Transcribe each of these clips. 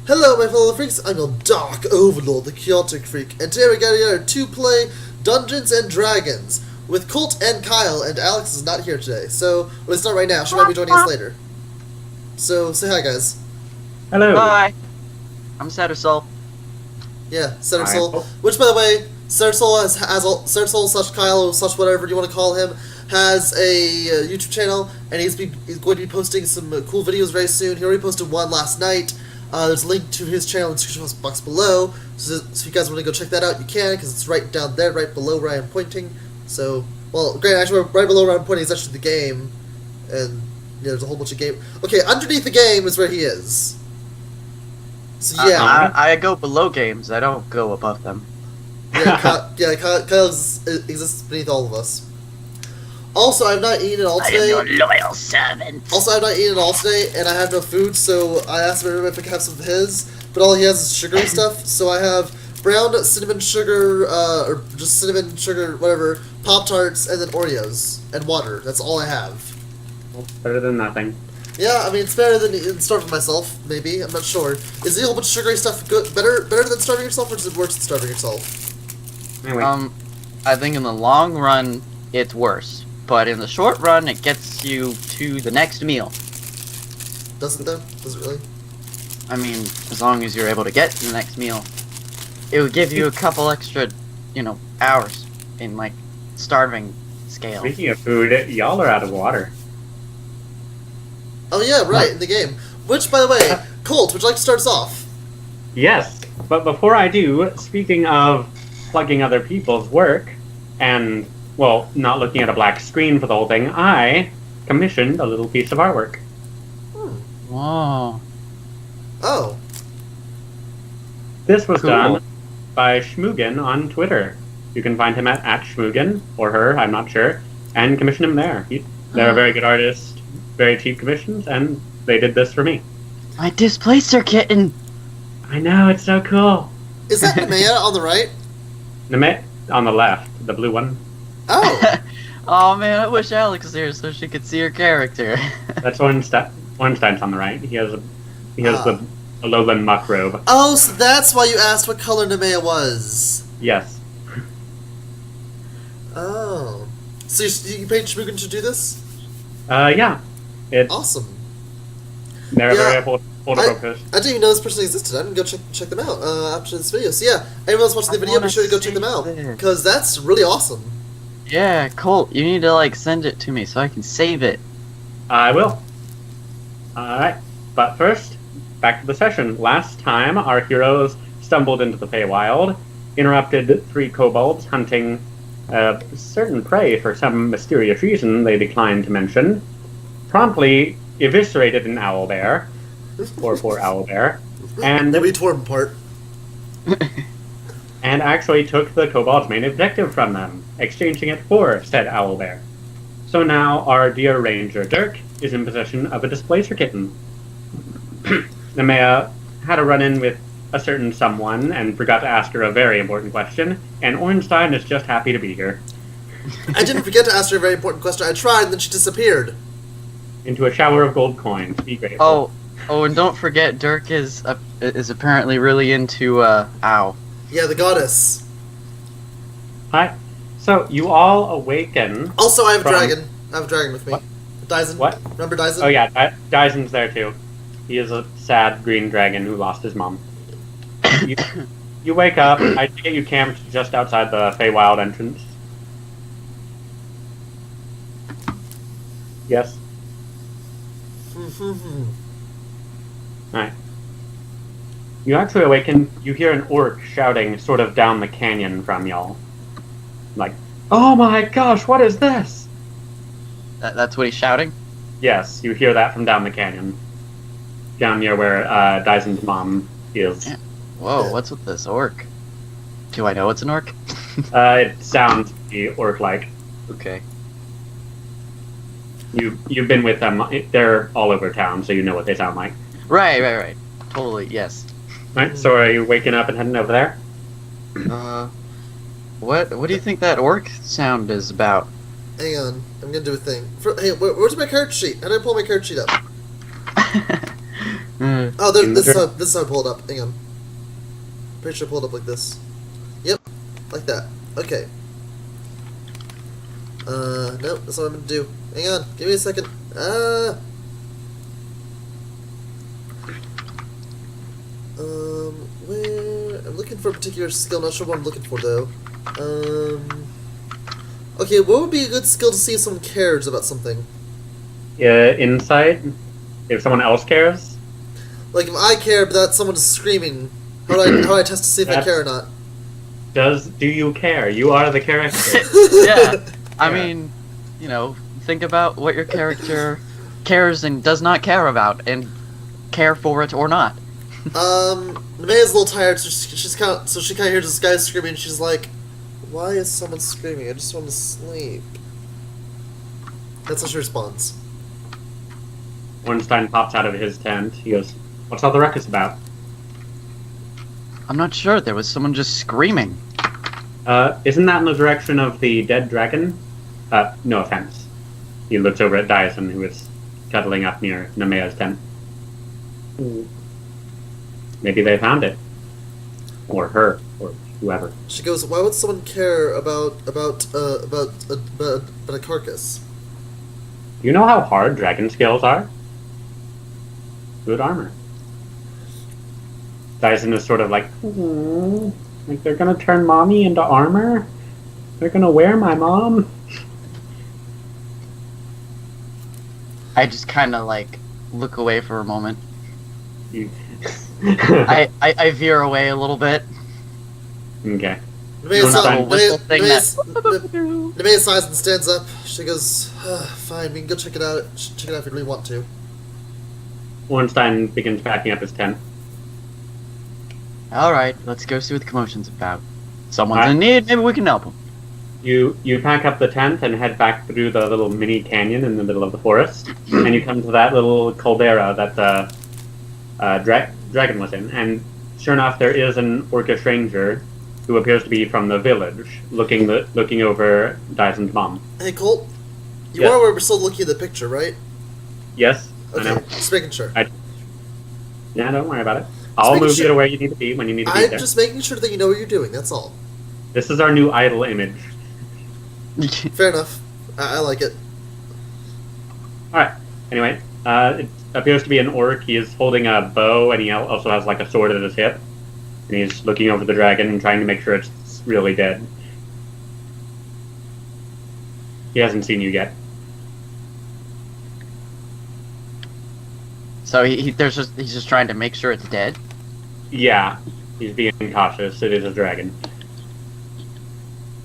Hello, my fellow freaks. I'm your Dark Overlord, the Chaotic Freak, and today we're getting together to play Dungeons and Dragons with Colt and Kyle, and Alex is not here today. So let's start right now. She might be joining us later. So say hi, guys. Hello. Hi. I'm Soul. Yeah, Center Hi. Soul. Which, by the way, Center Soul Center Soul / Kyle / whatever you want to call him has a YouTube channel, and he's going to be posting some cool videos very soon. He already posted one last night. There's a link to his channel in the description box below, so if you guys want to go check that out, you can, because it's right down there, right below where I am pointing. So, well, great, actually, right below where I'm pointing is actually the game, and yeah, there's a whole bunch of game. Okay, underneath the game is where he is. So yeah, I go below games. I don't go above them. yeah, Kyle exists beneath all of us. Also, I've not eaten at all today. I am your loyal servant. Also, I've not eaten at all today, and I have no food, so I asked him if I could have some of his, but all he has is sugary stuff, so I have brown cinnamon sugar, or just cinnamon sugar, whatever, Pop-Tarts, and then Oreos, and water. That's all I have. Well, better than nothing. Yeah, I mean, it's better than starving myself, maybe. I'm not sure. Is the whole bunch of sugary stuff better than starving yourself, or does it worse than starving yourself? Anyway. I think in the long run, it's worse. But in the short run, it gets you to the next meal. Does it, though? Does it really? I mean, as long as you're able to get to the next meal. It would give you a couple extra, hours in, starving scale. Speaking of food, y'all are out of water. Oh yeah, right, in the game. Which, by the way, Colt, would you like to start us off? Yes, but before I do, speaking of plugging other people's work, and, well, not looking at a black screen for the whole thing, I commissioned a little piece of artwork. Whoa. Oh. This was Cool. done by Schmoogen on Twitter. You can find him at Schmoogen, or her, I'm not sure, and commission him there. They're a very good artist, very cheap commissions, and they did this for me. My displacer kitten! I know, it's so cool. Is that Nemea on the right? On the left, the blue one. Oh. Oh man, I wish Alex was here so she could see her character. That's Ornstein's on the right. He has the lowland muck robe. Oh, so that's why you asked what color Nemea was. Yes. Oh. So you paid Shmugen to do this? Yeah. It's Awesome. they're Yeah, very affordable focused. I didn't even know this person existed. I'm gonna go check them out after this video. So yeah, anyone else watching the video, be sure to go check them out. Because that's really awesome. Yeah, Colt, you need to send it to me so I can save it. I will. Alright. But first, back to the session. Last time, our heroes stumbled into the Feywild, interrupted 3 kobolds hunting certain prey for some mysterious reason they declined to mention, promptly eviscerated an owlbear, or poor owlbear, and Then we tore them apart. and actually took the kobold's main objective from them, exchanging it for said owlbear. So now our dear ranger Dirk is in possession of a displacer kitten. Nemea had a run-in with a certain someone and forgot to ask her a very important question, and Ornstein is just happy to be here. I didn't forget to ask her a very important question. I tried, and then she disappeared. Into a shower of gold coins. Be grateful. Oh, and don't forget, Dirk is apparently really into ow. Yeah, the goddess. Hi. So you all awaken. Also, I have a from- dragon. I have a dragon with me. What? Dyson. What? Remember Dyson? Oh yeah, Dyson's there too. He is a sad green dragon who lost his mom. You wake up. I think you camped just outside the Feywild entrance. Yes. Alright. You actually awaken. You hear an orc shouting sort of down the canyon from y'all. Like, oh my gosh, what is this? That's what he's shouting? Yes, you hear that from down the canyon. Down near where Dyson's mom is. Yeah. Whoa, what's with this orc? Do I know it's an orc? It sounds to be orc-like. Okay. You've been with them. They're all over town, so you know what they sound like. Right. Totally, yes. Right, so are you waking up and heading over there? What do you think that orc sound is about? Hang on. I'm gonna do a thing. Hey, where's my character sheet? How do I pull my character sheet up? Oh, this is how I pull it up. Hang on. Pretty sure I pulled up like this. Yep, like that. Okay. Nope, that's what I'm gonna do. Hang on, give me a second. Where I'm looking for a particular skill. Not sure what I'm looking for though. Okay, what would be a good skill to see if someone cares about something? Insight. If someone else cares. Like if I care, but that someone's screaming, how do I test to see if I care or not? Do you care? You are the character. Yeah. I mean, you know, think about what your character cares and does not care about, and care for it or not. Nemea's a little tired, so she kind of hears this guy screaming, and she's like, "Why is someone screaming? I just want to sleep." That's how she responds. Ornstein pops out of his tent. He goes, "What's all the ruckus about?" I'm not sure. There was someone just screaming. Isn't that in the direction of the dead dragon? No offense. He looks over at Dyson, who is cuddling up near Nemea's tent. Maybe they found it. Or her, or whoever. She goes, "Why would someone care about a carcass?" You know how hard dragon scales are? Good armor. Dyson is sort of like, like they're gonna turn mommy into armor? They're gonna wear my mom? I just kind of like look away for a moment. You- I veer away a little bit. Okay. Nemea Whistle sighs and stands up. She goes, "Fine, we can go check it out. Check it out if you really want to." Ornstein begins packing up his tent. All right, let's go see what the commotion's about. Someone's in need. Maybe we can help them. You pack up the tent and head back through the little mini canyon in the middle of the forest, and you come to that little caldera that the dragon was in. And sure enough, there is an orcish ranger who appears to be from the village, looking over Dyson's mom. Hey, Colt, you Yes. are where we're still looking at the picture, right? Yes, Okay, I know. just making sure. Yeah, don't worry about it. I'll move you to where you need to be when you need to be I'm there. just making sure that you know what you're doing. That's all. This is our new idol image. Fair enough. I like it. Alright, anyway, it appears to be an orc. He is holding a bow, and he also has like a sword at his hip. And he's looking over the dragon and trying to make sure it's really dead. He hasn't seen you yet. So he's just trying to make sure it's dead. Yeah, he's being cautious. It is a dragon.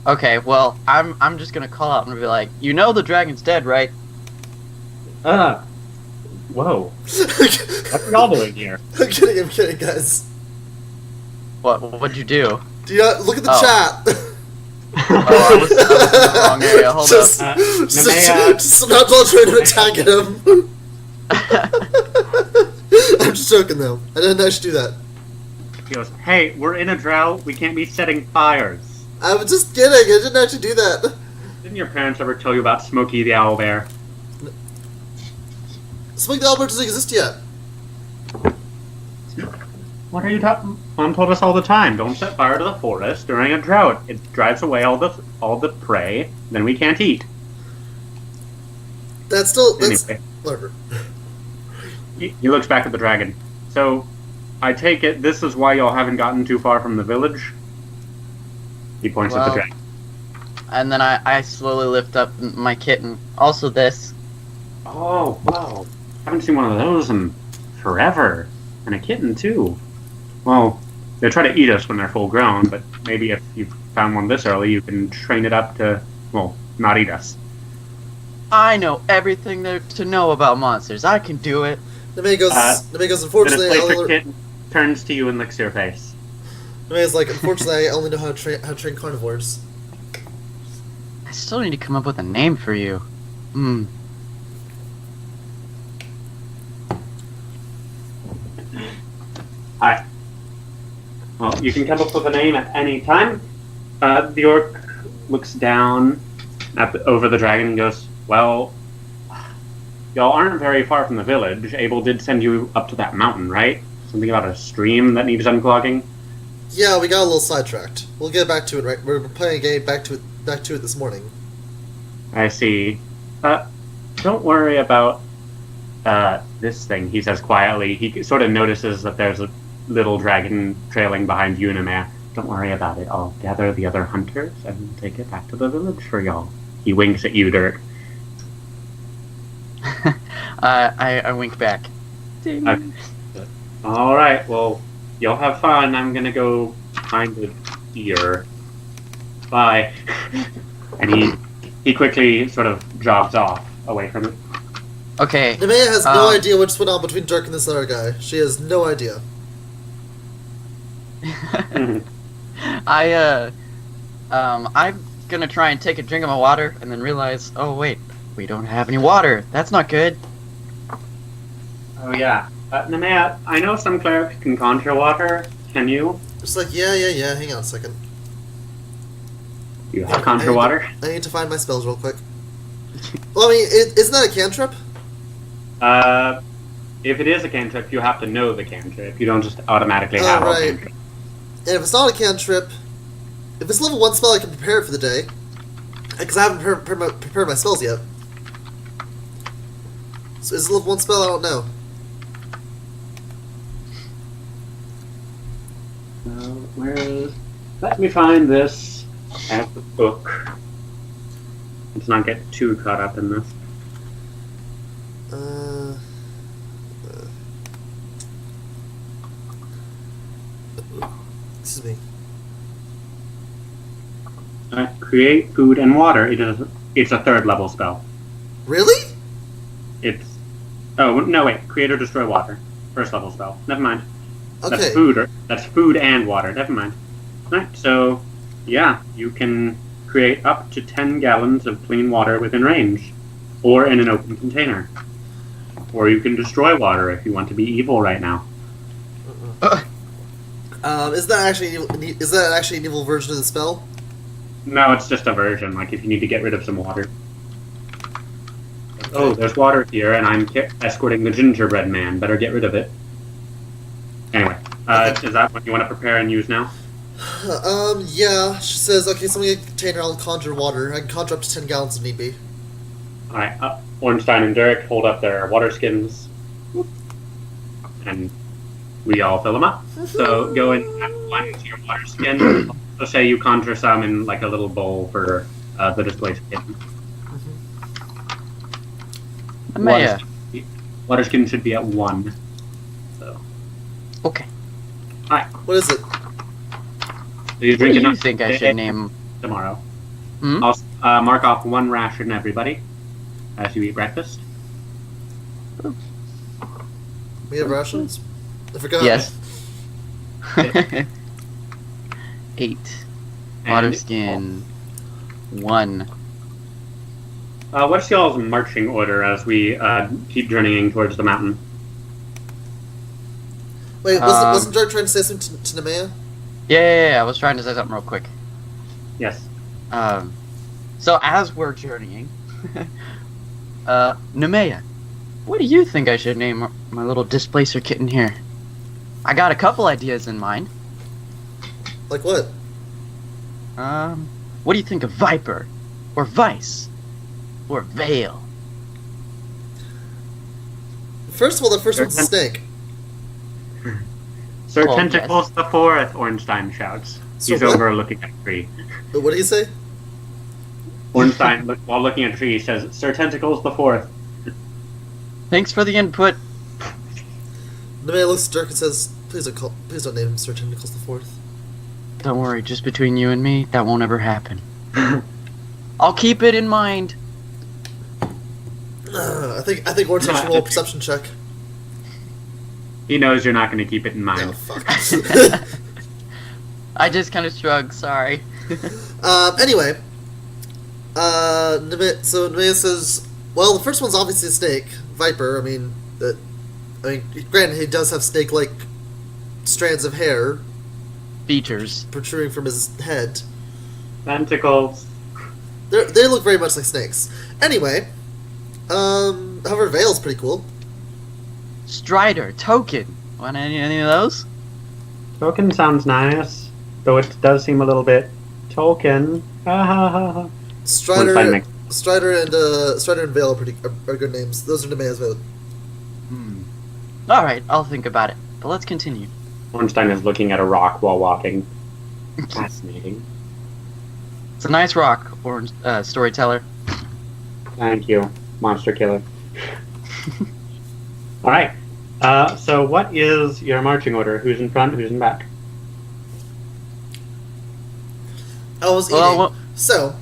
Okay, well I'm just gonna call out and be like, you know the dragon's dead, right? Whoa. What are y'all doing here? I'm kidding, guys. What'd you do? Do you not look at the chat? Oh, I was in the wrong area. Hold just, up. just not trying to attack him. I'm just joking though. I didn't actually do that. He goes, "Hey, we're in a drought. We can't be setting fires." I was just kidding. I didn't actually do that. Didn't your parents ever tell you about Smokey the Owlbear? Smokey the Owlbear doesn't exist yet. What are you talking? Mom told us all the time. Don't set fire to the forest during a drought. It drives away all the prey. Then we can't eat. That's Anyway. whatever. He looks back at the dragon. So, I take it this is why y'all haven't gotten too far from the village? He points at the dragon. And then I slowly lift up my kitten. Also this. Oh, wow. Haven't seen one of those in forever. And a kitten, too. Well, they try to eat us when they're full grown, but maybe if you found one this early, you can train it up to, well, not eat us. I know everything there to know about monsters. I can do it. Nemea goes, unfortunately, Then a playful kitten turns to you and licks your face. Nemea's like, unfortunately, I only know how to train carnivores. I still need to come up with a name for you. Hi. Well, you can come up with a name at any time. The orc looks down over the dragon and goes, "Well, y'all aren't very far from the village. Abel did send you up to that mountain, right? Something about a stream that needs unclogging? Yeah, we got a little sidetracked. We'll get back to it, right? We're playing a game back to it this morning. I see. Don't worry about this thing, he says quietly. He sort of notices that there's a little dragon trailing behind you, Nemea. Don't worry about it. I'll gather the other hunters and take it back to the village for y'all. He winks at you, Dirk. I wink back. Okay. Alright, well, y'all have fun. I'm gonna go find the deer. Bye. And he quickly sort of jogs off away from it. Okay. Nemea has no idea what's went on between Dirk and this other guy. She has no idea. I'm gonna try and take a drink of my water and then realize, oh wait, we don't have any water. That's not good. Oh yeah. Nemea, I know some clerics can conjure water. Can you? Just like, yeah. Hang on a second. You have conjure water? I need to find my spells real quick. Well, I mean, isn't that a cantrip? If it is a cantrip, you have to know the cantrip. You don't just automatically have a cantrip. And if it's not a cantrip, if it's level 1 spell, I can prepare it for the day. Because I haven't prepared my spells yet. So is it level 1 spell? I don't know. Let me find this at the book. Let's not get too caught up in this. Excuse me. Create food and water. It's a 3rd level spell. Really? Oh no! Wait. Create or destroy water. 1st level spell. Never mind. Okay. That's food and water. Never mind. Alright, so yeah, you can create up to 10 gallons of clean water within range, or in an open container. Or you can destroy water if you want to be evil right now. Is that actually an evil version of the spell? No, it's just a version. Like if you need to get rid of some water. Oh, there's water here, and I'm escorting the gingerbread man. Better get rid of it. Anyway, is that what you want to prepare and use now? Yeah. She says, okay, so we get a container, I'll conjure water. I can conjure up to 10 gallons if need be. Alright, Ornstein and Derek hold up their water skins, and we all fill them up. So go and add 1 to your water skin. So say you conjure some in like a little bowl for the displaced kitten. Water skin should be at 1. So. Okay. Alright. What is it? So you drink What do you enough think I should name? tomorrow. Hmm? I'll mark off 1 ration everybody as you eat breakfast. We have rations? I forgot. Yes. 8. Water skin. 1. What's y'all's marching order as we keep journeying towards the mountain? Wait, wasn't Dirk trying to say something to Nemea? Yeah, I was trying to say something real quick. Yes. So as we're journeying, Nemea, what do you think I should name my little displacer kitten here? I got a couple ideas in mind. Like what? What do you think of Viper? Or Vice? Or Veil? First of all, the first one's a snake. Sir Oh, Tentacles the 4th, Ornstein shouts. So He's what? over looking at a tree. What did he say? Ornstein, while looking at a tree, says, Sir Tentacles the 4th. Thanks for the input. Nemea looks at Dirk and says, please don't name him Sir Tentacles the 4th. Don't worry, just between you and me, that won't ever happen. I'll keep it in mind. I think Ornstein should roll a perception check. He knows you're not going to keep it in mind. Oh, fuck. I just kind of shrugged, sorry. Anyway. Nemea says, well, the first one's obviously a snake. Viper, I mean, granted, he does have snake-like strands of hair Features. protruding from his head. Tentacles. They look very much like snakes. Anyway, However, Veil's pretty cool. Strider, token. Want any of those? Token sounds nice, though it does seem a little bit Tolkien. Ha ha ha ha. Strider, One side Strider and Veil are good names. Those are Nemea's vote. All right, I'll think about it. But let's continue. Ornstein is looking at a rock while walking. Fascinating. It's a nice rock, storyteller. Thank you, monster killer. All right. So what is your marching order? Who's in front? Who's in back? I was eating. Well, So,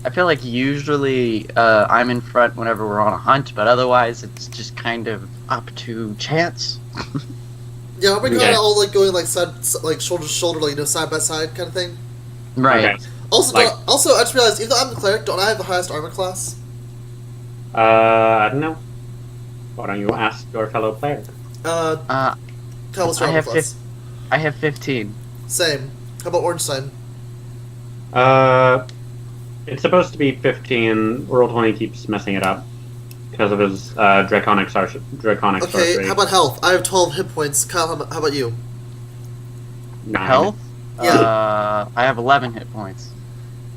I feel like usually I'm in front whenever we're on a hunt, but otherwise it's just kind of up to chance. yeah, are we kind Okay. of all like going like shoulder to shoulder, like side by side kind of thing? Right. Okay. Also, Like- I just realized even though I'm the cleric, don't I have the highest armor class? I don't know. Why don't you ask your fellow player? Kyle, what's your I armor have class? I have 15. Same. How about Ornstein? It's supposed to be 15. Roll20 keeps messing it up because of his draconic Okay, sorcery. how about health? I have 12 hit points. Kyle, how about you? 9. Health? Yeah. I have 11 hit points.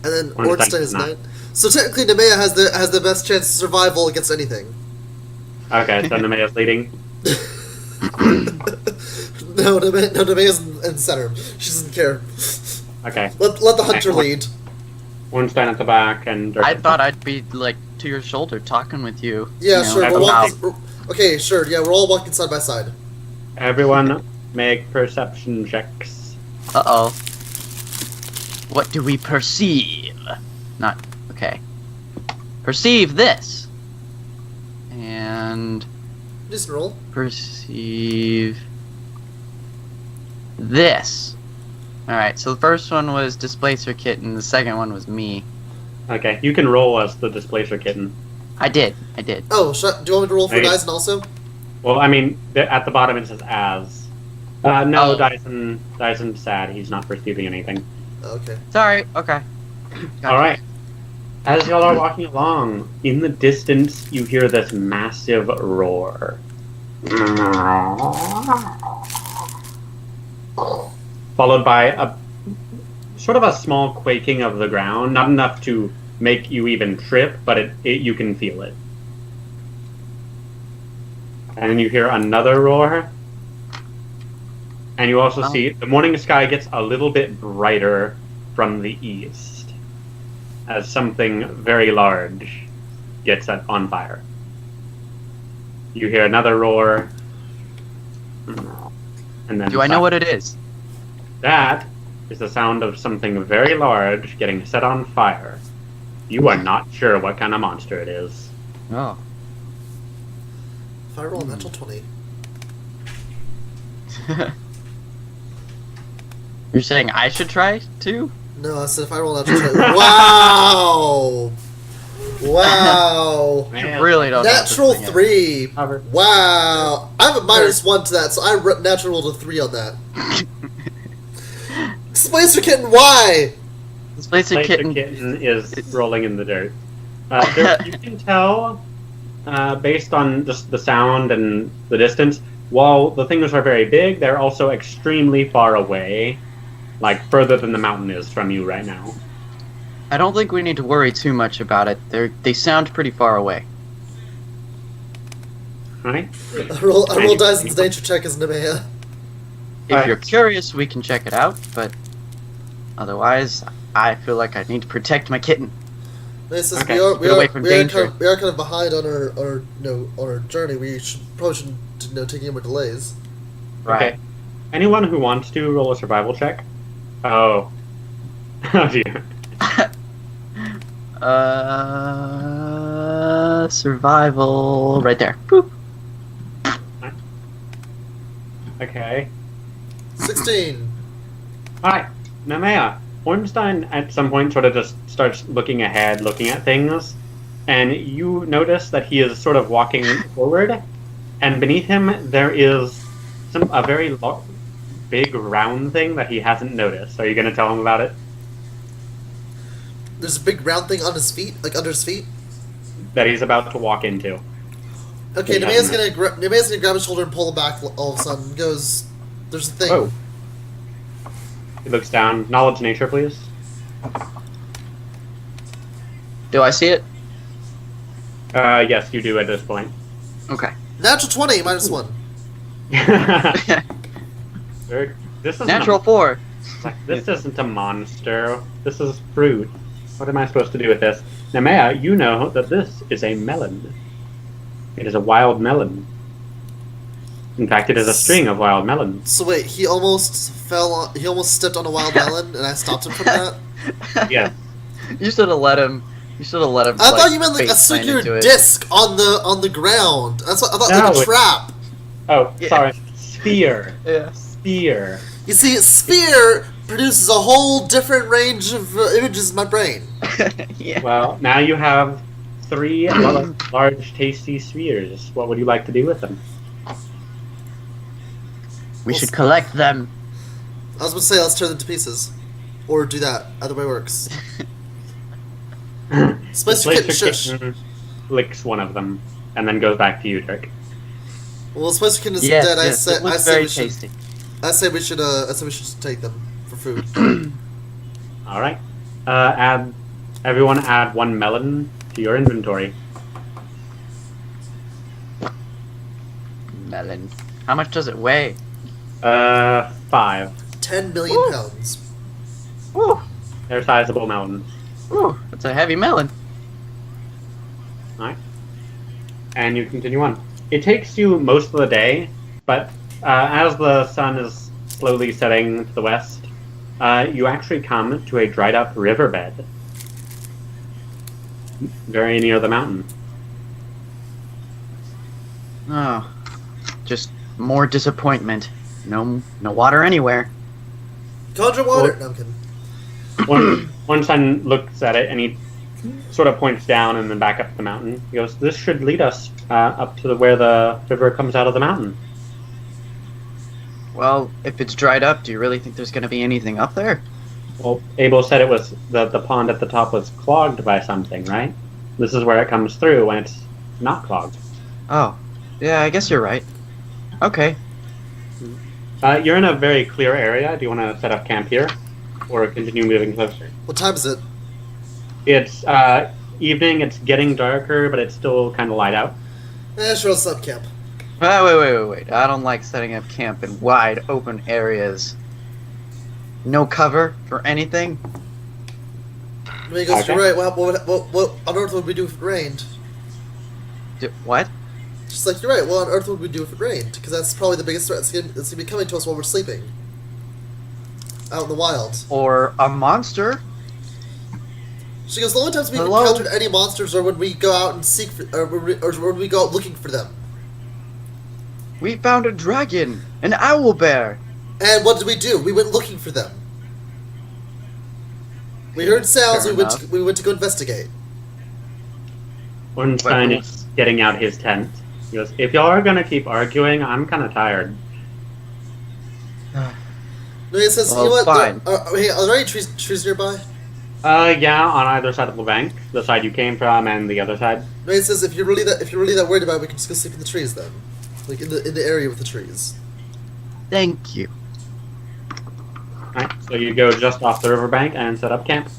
And then Ornstein Ornstein is is not. 9. So technically, Nemea has the best chance of survival against anything. Okay, so Nemea's leading. No, Nemea's in center. She doesn't care. Okay. Let the hunter Okay. lead. Ornstein at the back and I thought I'd be like to your shoulder talking with you. Yeah, you know, sure. that's We're about- walking. Okay, sure. Yeah, we're all walking side by side. everyone make perception checks. Uh-oh. What do we perceive? Not... Okay. Perceive this. And... Decent roll. Perceive... This. Alright, so the first one was Displacer Kitten, the second one was me. Okay, you can roll as the displacer kitten. I did. Oh, do you want me to roll for Okay. Dyson also? Well, I mean, at the bottom it says as. No, Oh. Dyson's sad. He's not perceiving anything. Okay. Sorry, okay. Gotcha. All right. As y'all are walking along, in the distance, you hear this massive roar. Followed by a sort of a small quaking of the ground, not enough to make you even trip, but you can feel it. And then you hear another roar. And you also Oh. see the morning sky gets a little bit brighter from the east as something very large gets set on fire. You hear another roar. And then Do I know what it is? that is the sound of something very large getting set on fire. You are not sure what kind of monster it is. Oh. If I roll a natural 20. You're saying I should try too? No, I said if I roll a natural 20. Wow! Wow! Man, I really don't know what this Natural thing is. 3! cover. Wow! I have a -1 to that, so I natural rolled a 3 on that. Displacer Kitten, why? Displacer Displacer Kitten. is rolling in the dirt. You can tell, based on just the sound and the distance, while the things are very big, they're also extremely far away, like further than the mountain is from you right now. I don't think we need to worry too much about it. They sound pretty far away. Right? I roll Dyson's nature check as Nemea. If Alright. you're curious, we can check it out, but otherwise, I feel like I need to protect my kitten. This is Okay. Get away from danger. we are kind of behind on our journey. We probably shouldn't take any more delays. Okay. Anyone who wants to roll a survival check? Oh. Oh dear. Survival right there. Boop. Okay. 16. Alright, Nemea. Ornstein at some point sort of just starts looking ahead, looking at things, and you notice that he is sort of walking forward, and beneath him there is a very big round thing that he hasn't noticed. Are you going to tell him about it? There's a big round thing on his feet, like under his feet. that he's about to walk into. Okay, Yeah. Nemea's gonna grab his shoulder and pull him back all of a sudden. Goes, there's a thing. Oh. He looks down. Knowledge nature, please. Do I see it? Yes, you do at this point. Okay. Natural 20, -1. This is Natural 4. This isn't a monster. This is fruit. What am I supposed to do with this? Nemea, you know that this is a melon. It is a wild melon. In fact, it is a string of wild melons. So wait, he almost stepped on a wild melon, and I stopped him from that. Yes. You should have let him. You should have let him. I thought you meant like a face plant circular into it. disc on the ground. That's what I thought, like a No, trap. Oh, Yeah. sorry. Sphere. Yeah. Sphere. You see, sphere produces a whole different range of images in my brain. Yeah. Well, now you have 3 large, tasty spheres. What would you like to do with them? We should collect them. I was gonna say let's tear them to pieces, or do that. Either way works. Spicy The kitten, Glacier shush. Kitten licks one of them, and then goes back to you, Dirk. Well, Spicy kitten is Yes, dead. yes, it looks very tasty. I say we should take them for food. All right. Everyone add 1 melon to your inventory. Melon. How much does it weigh? 5. 10 million Ooh. pounds. Woo! They're sizable melons. Ooh, that's a heavy melon. Alright. And you continue on. It takes you most of the day, but as the sun is slowly setting to the west, you actually come to a dried up riverbed. Very near the mountain. Oh, just more disappointment. No water anywhere. Conjure water. No, I'm kidding. One son looks at it and he sort of points down and then back up the mountain. He goes, "This should lead us up to where the river comes out of the mountain." Well, if it's dried up, do you really think there's going to be anything up there? Well, Abel said it was the pond at the top was clogged by something, right? This is where it comes through when it's not clogged. Oh, yeah, I guess you're right. Okay. You're in a very clear area. Do you want to set up camp here, or continue moving closer? What time is it? It's evening. It's getting darker, but it's still kind of light out. Sure, let's set up camp. Wait. I don't like setting up camp in wide open areas. No cover for anything? I mean, he goes, Okay. "You're right. What on earth would we do if it rained?" What? She's like, "You're right. What on earth would we do if it rained? Because that's probably the biggest threat that's gonna be coming to us while we're sleeping, out in the wild." Or a monster? She goes, "The only times we've Hello? encountered any monsters are when we go out and seek for, or when we go out looking for them. We found a dragon, an owl bear. And what did we do? We went looking for them. We heard sounds. Fair We went to go investigate." Ornstein Well- is getting out his tent. He goes, "If y'all are gonna keep arguing, I'm kind of tired." No, he says, Well, "You know what? fine. Hey, are there any trees nearby?" Yeah, on either side of the bank, the side you came from and the other side. No, he says, if you're really that worried about it, we can just go sleep in the trees then, like in the area with the trees." Thank you. Alright, so you go just off the riverbank and set up camp.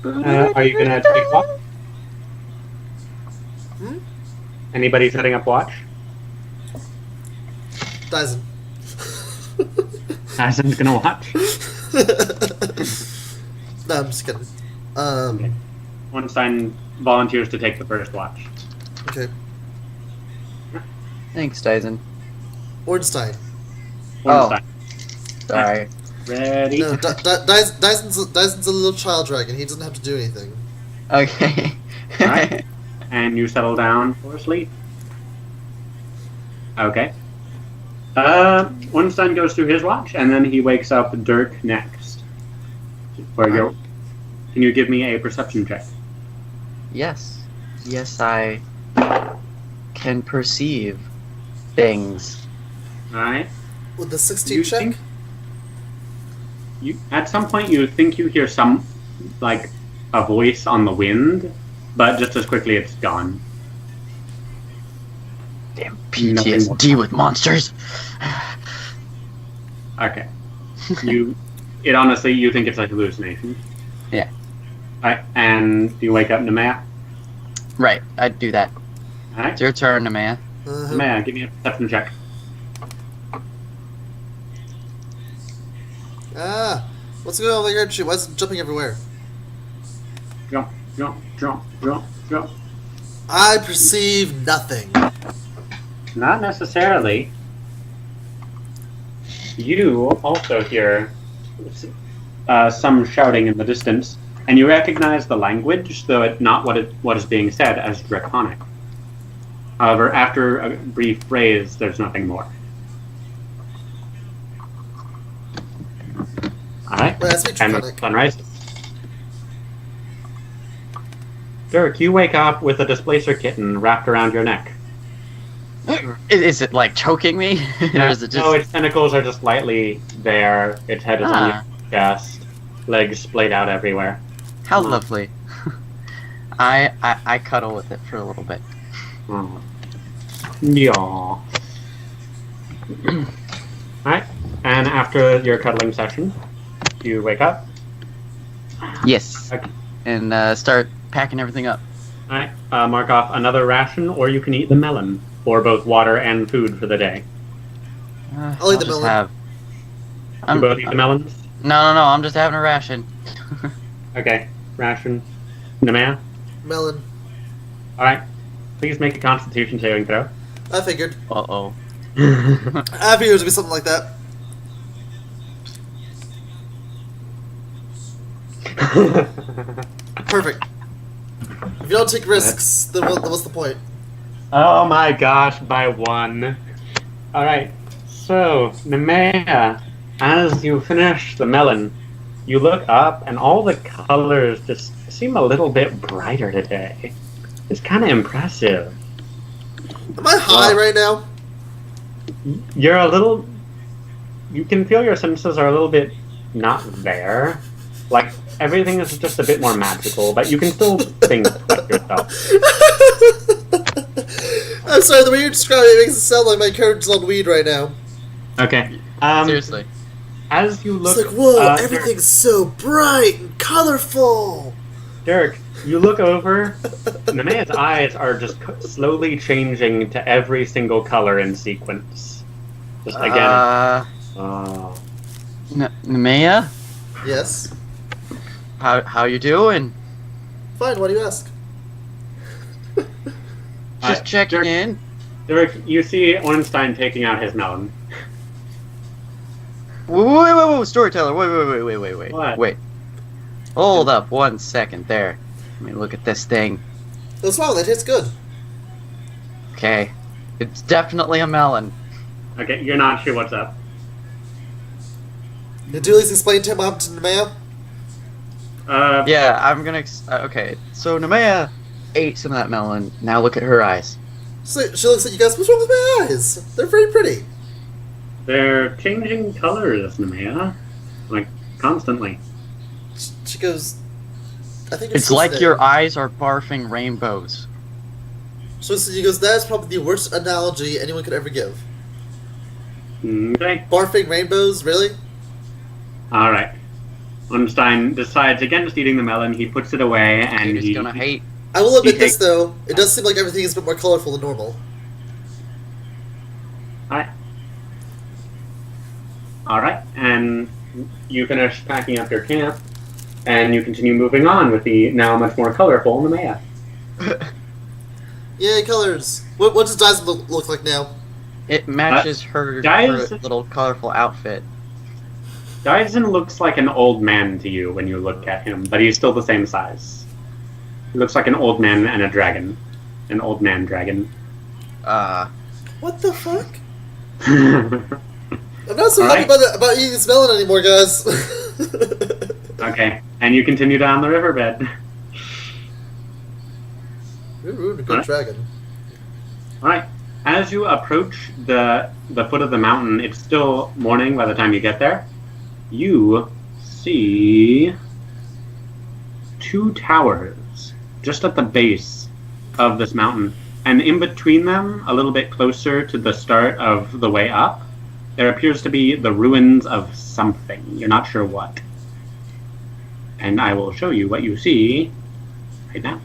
Are you gonna take watch? Hmm? Anybody setting up watch? Dyson. Ashen's gonna watch. No, I'm just kidding. Okay. Ornstein volunteers to take the first watch. Okay. Thanks, Dyson. Ornstein. Ornstein. Sorry. Ready? No, Dyson's a little child dragon. He doesn't have to do anything. Okay. Alright. And you settle down for sleep. Okay. Ornstein goes through his watch, and then he wakes up Dirk next. Can you give me a perception check? Yes. Yes, I can perceive things. Hmm? Alright. With the 16 You check? think- At some point you think you hear some, like, a voice on the wind, but just as quickly it's gone. Damn Nothing PTSD with monsters. Okay. It honestly, you think it's like a hallucination. Yeah. Alright, and you wake up Nemea. Right, I'd do that. Alright. It's your turn, Nemea. Nemea, give me a perception check. What's going on with your tree? Why is it jumping everywhere? Jump, jump, jump, jump, jump. I perceive nothing. Not necessarily. You also hear some shouting in the distance, and you recognize the language, though it's not what is being said, as Draconic. However, after a brief phrase, there's nothing more. Alright, Wait, I speak and Draconic. sun rises. Dirk, you wake up with a displacer kitten wrapped around your neck. Is it like choking me? Or is it just... No, its tentacles are just lightly there. Its head is on your chest. Legs splayed out everywhere. How lovely. I cuddle with it for a little bit. Oh. Yeah. Alright, and after your cuddling session, you wake up. Yes. Okay. And start packing everything up. Alright, mark off another ration, or you can eat the melon, or both water and food for the day. I'll eat the just melon. You both eat the melons? No, I'm just having a ration. Okay, ration. Nemea? Melon. Alright, please make a constitution saving throw. I figured. Uh-oh. I figured it would be something like that. Perfect. If you don't take risks, then what's the point? Oh my gosh, by 1. Alright, so, Nemea, as you finish the melon, you look up and all the colors just seem a little bit brighter today. It's kind of impressive. Am I high right now? You're a little... You can feel your senses are a little bit not there. Like, everything is just a bit more magical, but you can still think like yourself. I'm sorry, the way you're describing it makes it sound like my character's on weed right now. Okay. Seriously. As you look... It's like, whoa, everything's so bright and colorful! Derek, you look over, Nemea's eyes are just slowly changing to every single color in sequence. Just again. Nemea? Yes? How you doing? Fine, why do you ask? Just checking Derek, in. Derek, you see Ornstein taking out his melon. Wait, storyteller, wait. What? Wait. Hold up 1 second there. Let me look at this thing. What's wrong? That tastes good. Okay. It's definitely a melon. Okay, you're not sure what's up. Did you at least explain to him what happened to Nemea? Yeah, I'm gonna... okay, so Nemea ate some of that melon. Now look at her eyes. So she looks at you guys, what's wrong with my eyes? They're very pretty. They're changing colors, Nemea. Like, constantly. She goes, I think It's like your eyes are barfing rainbows. So he goes, that is probably the worst analogy anyone could ever give. Okay. Barfing rainbows, really? Alright. Ornstein decides against eating the melon, he puts it away, and He's gonna hate. I will admit He this hates- though, it does seem like everything is a bit more colorful than normal. Alright, and you finish packing up your camp, and you continue moving on with the now much more colorful Nemea. Yay, colors! What does Dyson look like now? It matches her guys- little colorful outfit. Dyson looks like an old man to you when you look at him, but he's still the same size. He looks like an old man and a dragon. An old man dragon. What the fuck? I'm not so happy about eating this melon anymore, guys. Okay, and you continue down the riverbed. You ruined a good dragon. Alright, as you approach the foot of the mountain, it's still morning by the time you get there. You see 2 towers just at the base of this mountain. And in between them, a little bit closer to the start of the way up, there appears to be the ruins of something. You're not sure what. And I will show you what you see right now.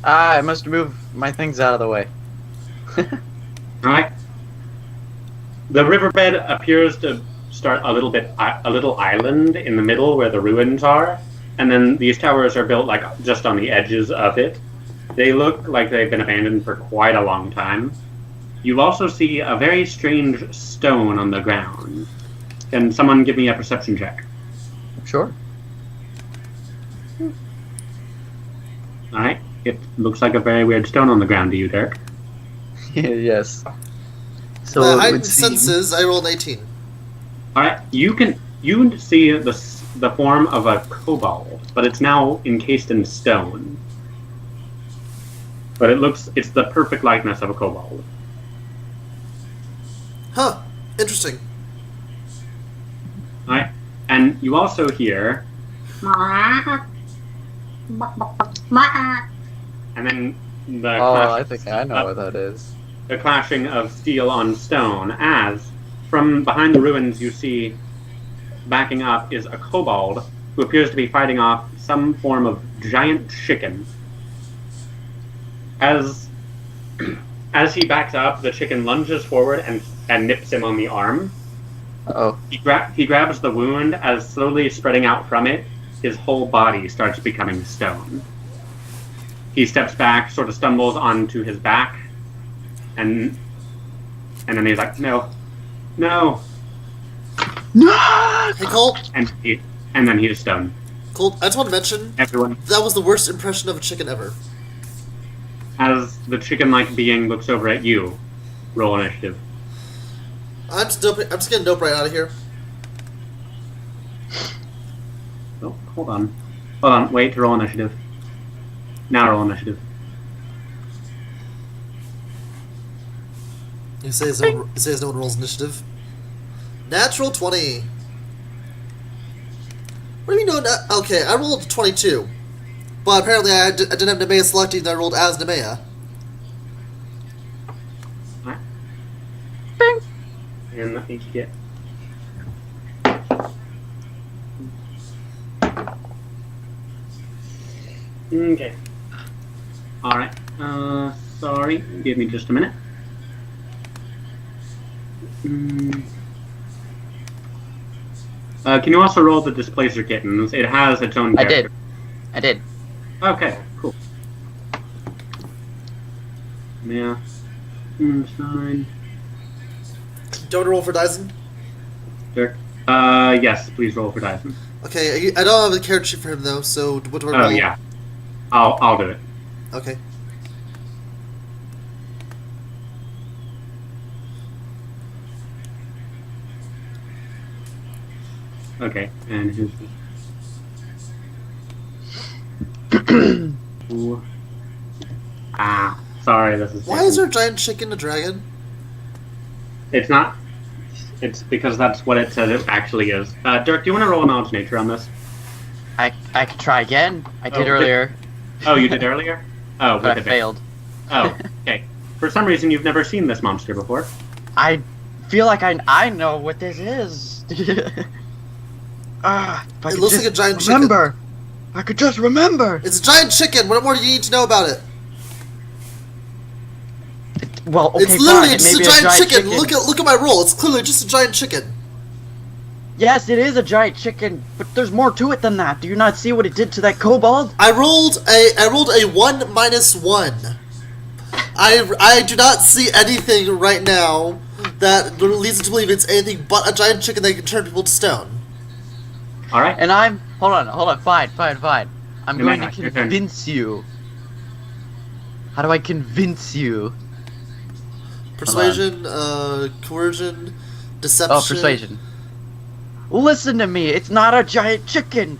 I must move my things out of the way. Alright. The riverbed appears to start a little island in the middle where the ruins are, and then these towers are built like just on the edges of it. They look like they've been abandoned for quite a long time. You also see a very strange stone on the ground. Can someone give me a perception check? Sure. Alright. It looks like a very weird stone on the ground to you, Dirk. Yes. So My it heightened would seem- senses, I rolled 18. Alright, you see the form of a kobold, but it's now encased in stone. But it's the perfect likeness of a kobold. Huh. Interesting. Alright, and you also hear, and then the Oh, clash- I think I know what that is. the clashing of steel on stone, as from behind the ruins you see, backing up, is a kobold who appears to be fighting off some form of giant chicken. As he backs up, the chicken lunges forward and nips him on the arm. Oh. He grabs the wound, as slowly spreading out from it, his whole body starts becoming stone. He steps back, sort of stumbles onto his back, and then he's like, no. No! Hey, Colt. And then he's stone. Colt, I just want to mention, Everyone, that was the worst impression of a chicken ever. as the chicken-like being looks over at you, roll initiative. I'm just getting dope right out of here. Oh, hold on, wait to roll initiative. Now roll initiative. He says no one rolls initiative. Natural 20. What do you mean no? Okay, I rolled 22. But apparently I didn't have Nemea selected, and I rolled as Nemea. Alright. Bing! And let me get... Okay. Alright. Sorry. Give me just a minute. Can you also roll the Displacer Kittens? It has its own character. I did. Okay, cool. Yeah. Fine. Don't roll for Dyson? Sure. Yes, please roll for Dyson. Okay, I don't have a character sheet for him though, so what do I roll? Oh, yeah. I'll do it. Okay. Okay, and his... Ooh. Sorry, this is... Why is there a giant chicken a dragon? It's not... It's because that's what it says it actually is. Dirk, do you want to roll a knowledge nature on this? I could try again. I did Oh, earlier, Oh, you did earlier? Oh, but I with failed. Oh, okay. For some reason, you've never seen this monster before. I feel like I know what this is. If I It could looks just like a giant remember. I could just remember. It's a giant chicken! What more do you need to know about it? Well, okay, It's literally fine, just a maybe giant chicken. Look at my roll. It's clearly just a giant chicken. Yes, it is a giant chicken, but there's more to it than that. Do you not see what it did to that kobold? I rolled a 1 minus 1. I do not see anything right now that leads me to believe it's anything but a giant chicken that can turn people to stone. Alright. And I'm hold on, fine. I'm Your going man, to your turn. convince you. How do I convince you? Persuasion, coercion, deception. Oh, persuasion. Listen to me, it's not a giant chicken.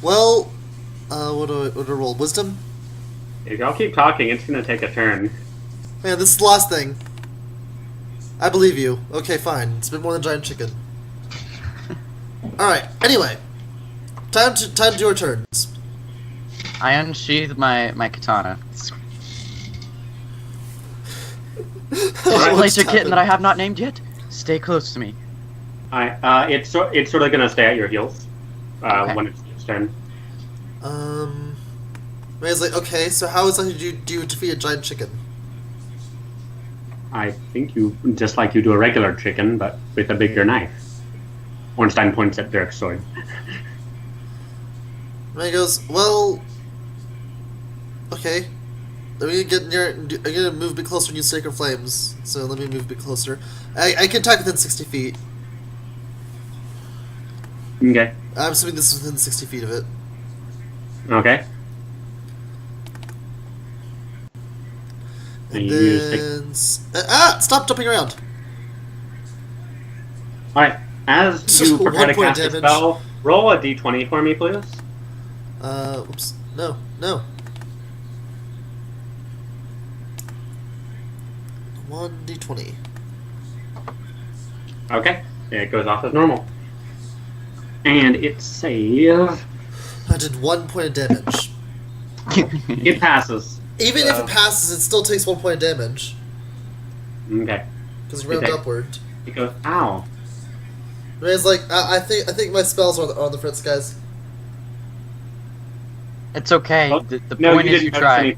Well, what do I roll? Wisdom? If y'all keep talking, it's gonna take a turn. Man, this is the last thing. I believe you. Okay, fine. It's a bit more than giant chicken. Alright, anyway. Time to do our turns. I unsheathe my katana. Displacer kitten that I have not named yet. Stay close to me. It's sort of gonna stay at your heels Okay. when it's its turn. Ray's like, okay, so how exactly do you defeat a giant chicken? I think you just like you do a regular chicken, but with a bigger knife. Ornstein points at Dirk's sword. Ray goes, well, okay. Let me get near. I'm gonna move a bit closer and use Sacred Flames. So let me move a bit closer. I can attack within 60 feet. Okay. I'm assuming this is within 60 feet of it. Okay. And you use then... Stop jumping around! Alright, as you Just prepare to 1 point cast a damage. spell, roll a d20 for me, please. Oops. No. 1d20. Okay, it goes off as normal. And it saves. I did 1 point of damage. It passes. Even if it passes, it still takes 1 point of damage. Okay. Because you round Okay. upward. It goes, ow. Ray's like, I think my spells are on the fritz, guys. It's okay. Well, The no, point you is didn't you notice try. any.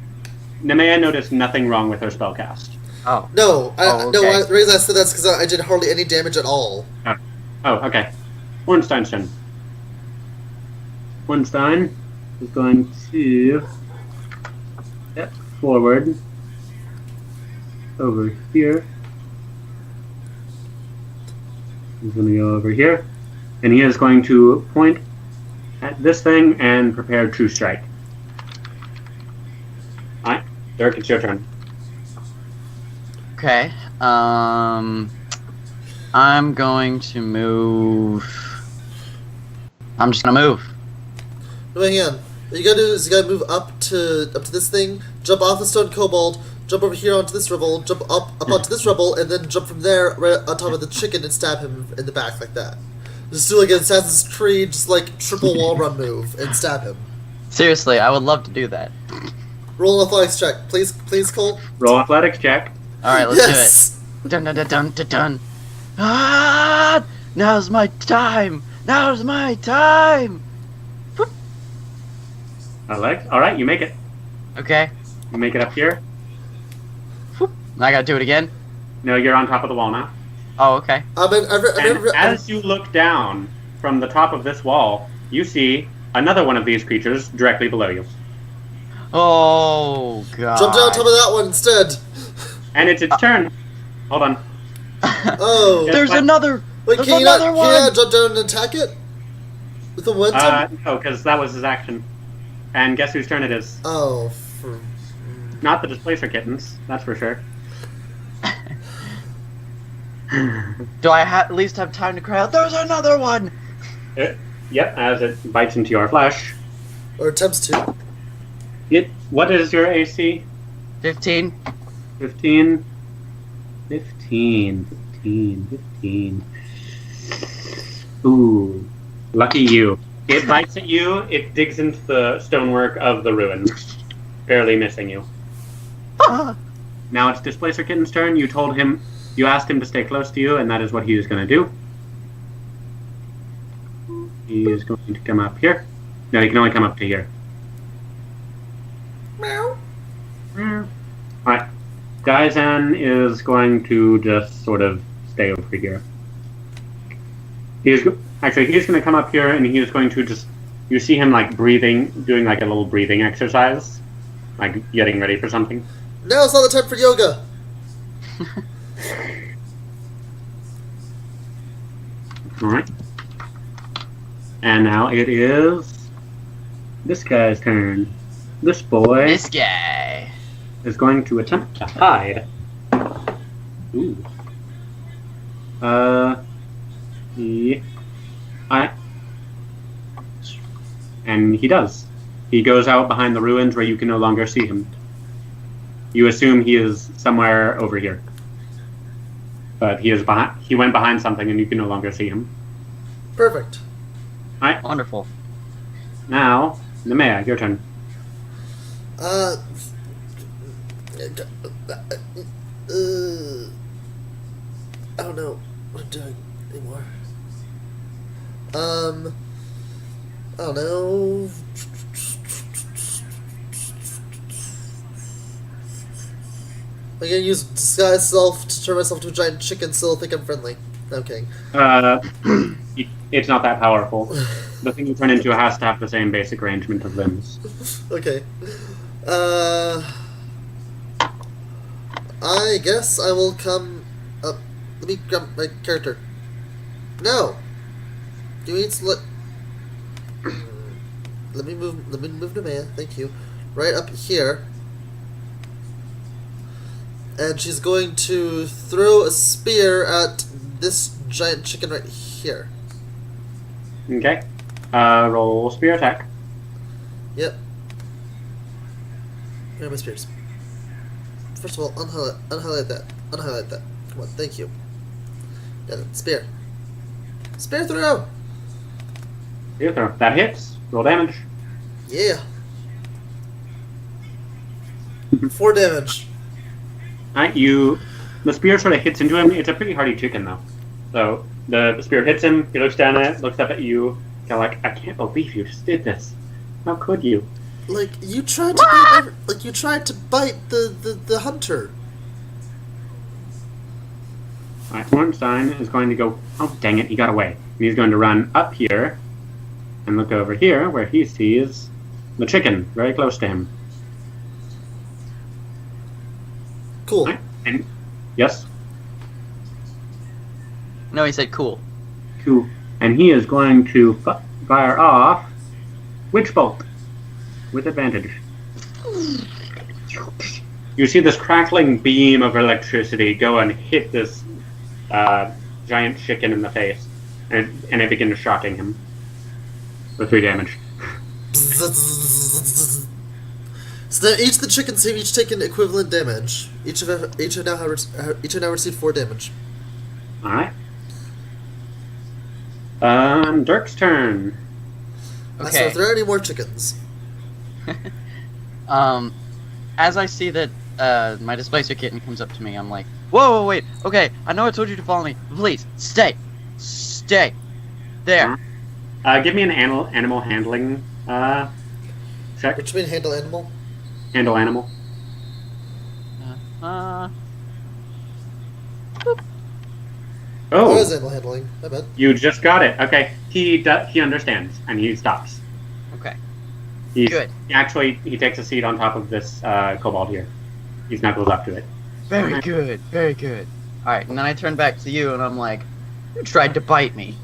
Nemea noticed nothing wrong with her spell cast. Oh. No, Oh, no. okay. The reason I said that's because I did hardly any damage at all. Oh, okay. Ornstein's turn. Ornstein is going to step forward over here. He's going to go over here. And he is going to point at this thing and prepare True Strike. Alright, Dirk, it's your turn. Okay. I'm going to move. I'm just gonna move. No, hang on. What you gotta do is you gotta move up to this thing, jump off the stone kobold, jump over here onto this rubble, jump up onto this rubble, and then jump from there right on top of the chicken and stab him in the back like that. Just do like an Assassin's Creed, just like triple wall run move and stab him. Seriously, I would love to do that. Roll an athletics check, please, Colt. Roll athletics check. All right, let's Yes. do it. Dun dun dun dun dun dun. Ah! Now's my time. Now's my time. Alex, alright, you make it. Okay. You make it up here. I gotta do it again. No, you're on top of the wall now. Oh, okay. And as you look down from the top of this wall, you see another one of these creatures directly below you. Oh god. jump down on top of that one instead. And it's its turn. Hold on. Oh. Yeah. There's another. Wait, There's can you another one. jump down and attack it? With the momentum? No, because that was his action. And guess whose turn it is? Oh, Not the Displacer Kittens, that's for sure. Do I at least have time to cry out? There's another one. Yep, as it bites into your flesh. or attempts to. What is your AC? 15. 15. 15. 15. 15. Ooh. Lucky you. It bites at you, it digs into the stonework of the ruin, barely missing you. Ah. Now it's Displacer Kitten's turn. You asked him to stay close to you, and that is what he is going to do. He is going to come up here. No, he can only come up to here. Meow. Alright. Daizan is going to just sort of stay over here. He's going to come up here, and he is going to just... You see him, like, breathing, doing, like, a little breathing exercise. Like, getting ready for something. Now it's not the time for yoga. Alright. And now it is this guy's turn. This boy This guy. is going to attempt to hide. Ooh. And he does. He goes out behind the ruins where you can no longer see him. You assume he is somewhere over here. but he is behind. He went behind something, and you can no longer see him. Perfect. All right. Wonderful. Now, Nemea, your turn. I don't know what I'm doing anymore. I don't know. I'm gonna use disguise self to turn myself into a giant chicken, so they'll think I'm friendly. No, I'm kidding. It's not that powerful. The thing you turn into has to have the same basic arrangement of limbs. Okay. I guess I will come up. Let me grab my character. No! Do we need to let me move to Maya, thank you. Right up here. And she's going to throw a spear at this giant chicken right here. Okay. Roll spear attack. Yep. Where are my spears? First of all, unhighlight that. Unhighlight that. Come on, thank you. Yeah, spear. Spear throw! Spear throw. That hits. Roll damage. Yeah. 4 damage. Alright, the spear sort of hits into him. It's a pretty hardy chicken, though. So, the spear hits him, he looks down at it, looks up at you, kind of like, I can't believe you just did this. How could you? Like, you tried to bite the hunter. Alright, Hornstein is going to go, oh dang it, he got away. And he's going to run up here, and look over here, where he sees the chicken, very close to him. Cool. Right. And, yes? No, he said cool. Cool. And he is going to fire off Witch Bolt with advantage. You see this crackling beam of electricity go and hit this giant chicken in the face, and it begins shocking him for 3 damage. So now each of the chickens have each taken equivalent damage. Each have now received 4 damage. All right. Dirk's turn. Okay. So Okay. if there are any more chickens, As I see that my displacer kitten comes up to me, I'm like, whoa, wait, okay, I know I told you to follow me, but please, stay, there. Give me an animal handling check. which mean handle animal. Handle animal. Oh, Oh, is animal handling? I bet. you just got it. Okay, he understands and he stops. Okay, He's, good. He takes a seat on top of this kobold here. He snuggles up to it. Very good, very good. Alright, and then I turn back to you and I'm like, you tried to bite me.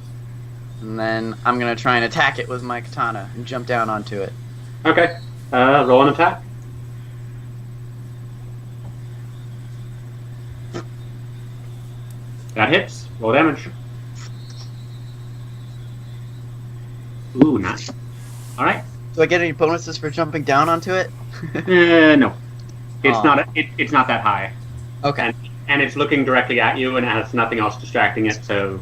And then I'm gonna try and attack it with my katana and jump down onto it. Okay, roll an attack. That hits. Roll damage. Ooh, nice. Alright. Do I get any bonuses for jumping down onto it? No. It's Aw. not it's not that high. Okay. And it's looking directly at you and it has nothing else distracting it, so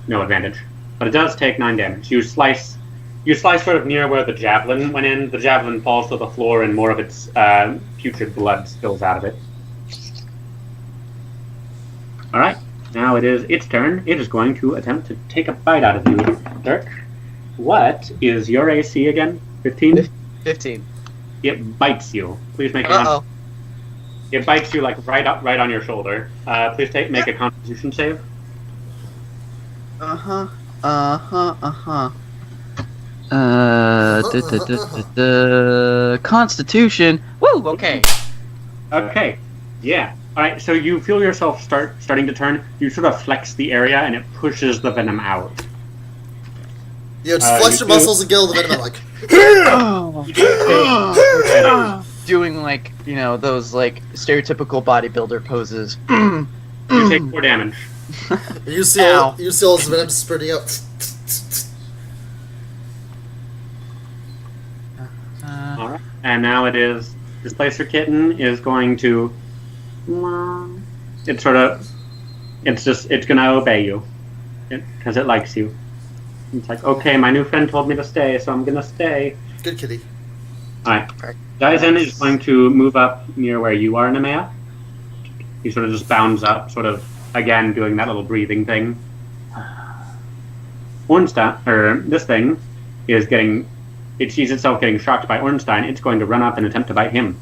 no advantage. But it does take 9 damage. You slice sort of near where the javelin went in. The javelin falls to the floor and more of its putrid blood spills out of it. Alright. Now it is its turn. It is going to attempt to take a bite out of you. Dirk, what is your AC again? 15? 15. It bites you. Please make a Uh-oh. It bites you like right on your shoulder. Please make a Constitution save. Constitution. Woo, okay. Okay. Yeah. All right. So you feel yourself starting to turn. You sort of flex the area, and it pushes the venom out. Yeah, just flex your muscles and get all the venom out, like. Doing like, those like stereotypical bodybuilder poses. You take 4 damage. And you see all this venom spurting out. All right. And now it is Displacer Kitten is going to. It sort of It's gonna obey you because it likes you. It's like, okay, my new friend told me to stay, so I'm gonna stay. Good kitty. All right. Daisen is going to move up near where you are, Nemea. He sort of just bounds up, sort of again doing that little breathing thing. Ornstein, or this thing, is getting. It sees itself getting shocked by Ornstein. It's going to run up and attempt to bite him.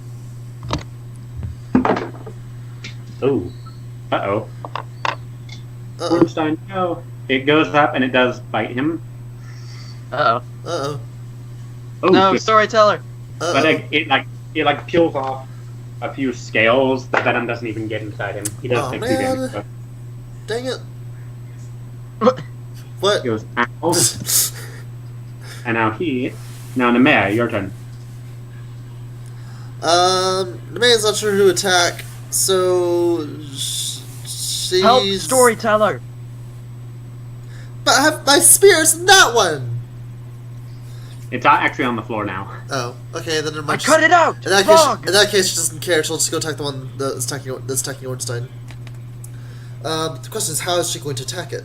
Oh. Uh-oh. Ornstein, no. It goes up and it does bite him. Uh-oh. Uh-oh. Oh, No, good. storyteller! But it peels off a few scales that Venom doesn't even get inside him. He does 60 damage. So Dang it. What? What? he goes, ow. And now Nemea, your turn. The man's not sure who to attack, so she's... Help, storyteller! But I have my spear's in that one! It's actually on the floor now. Oh, okay, then it I might cut it out! In that, Wrong! case, in that case, she doesn't care. She'll just go attack the one that's attacking Ornstein. The question is, how is she going to attack it?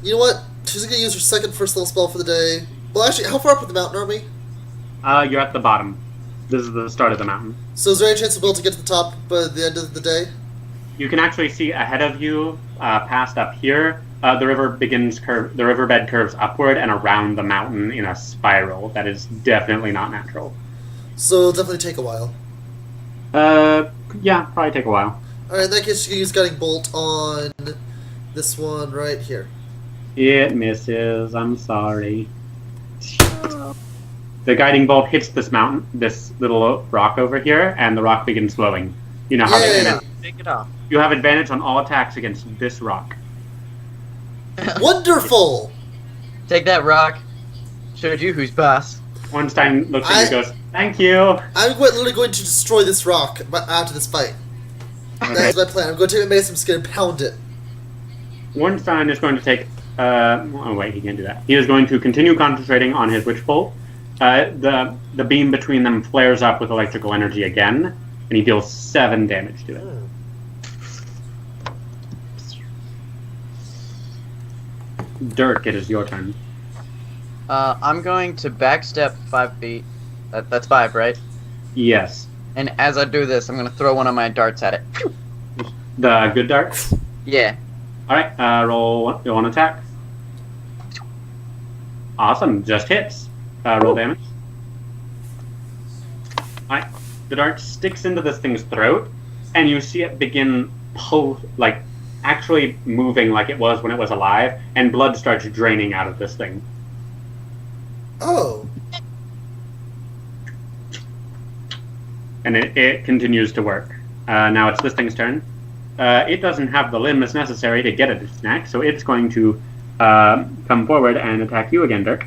You know what? She's going to use her second first level spell for the day. Well, actually, how far up the mountain are we? You're at the bottom. This is the start of the mountain. So is there any chance we'll be able to get to the top by the end of the day? You can actually see ahead of you, past up here, the riverbed curves upward and around the mountain in a spiral. That is definitely not natural. So it'll definitely take a while. Yeah, probably take a while. Alright, in that case, you can use Guiding Bolt on this one right here. It misses. I'm sorry. The guiding bolt hits this little rock over here, and the rock begins glowing. You know how they Yeah. Take it off. You have advantage on all attacks against this rock. Wonderful! Take that rock. Showed you who's boss. Ornstein looks at you and goes, "Thank you." I'm literally going to destroy this rock after this fight. That is my plan. I'm going to take my mace, I'm just going to pound it. Ornstein is going to take. Oh wait, he can't do that. He is going to continue concentrating on his witch bolt. The beam between them flares up with electrical energy again, and he deals 7 damage to it. Dirk, it is your turn. I'm going to backstep 5 feet. That's 5, right? Yes. And as I do this, I'm going to throw one of my darts at it. The good dart? Yeah. Alright, roll one attack. Awesome, just hits. Roll damage. Alright, the dart sticks into this thing's throat, and you see it begin actually moving like it was when it was alive, and blood starts draining out of this thing. Oh. And it continues to work. Now it's this thing's turn. It doesn't have the limbs necessary to get at its snack, so it's going to come forward and attack you again, Dirk.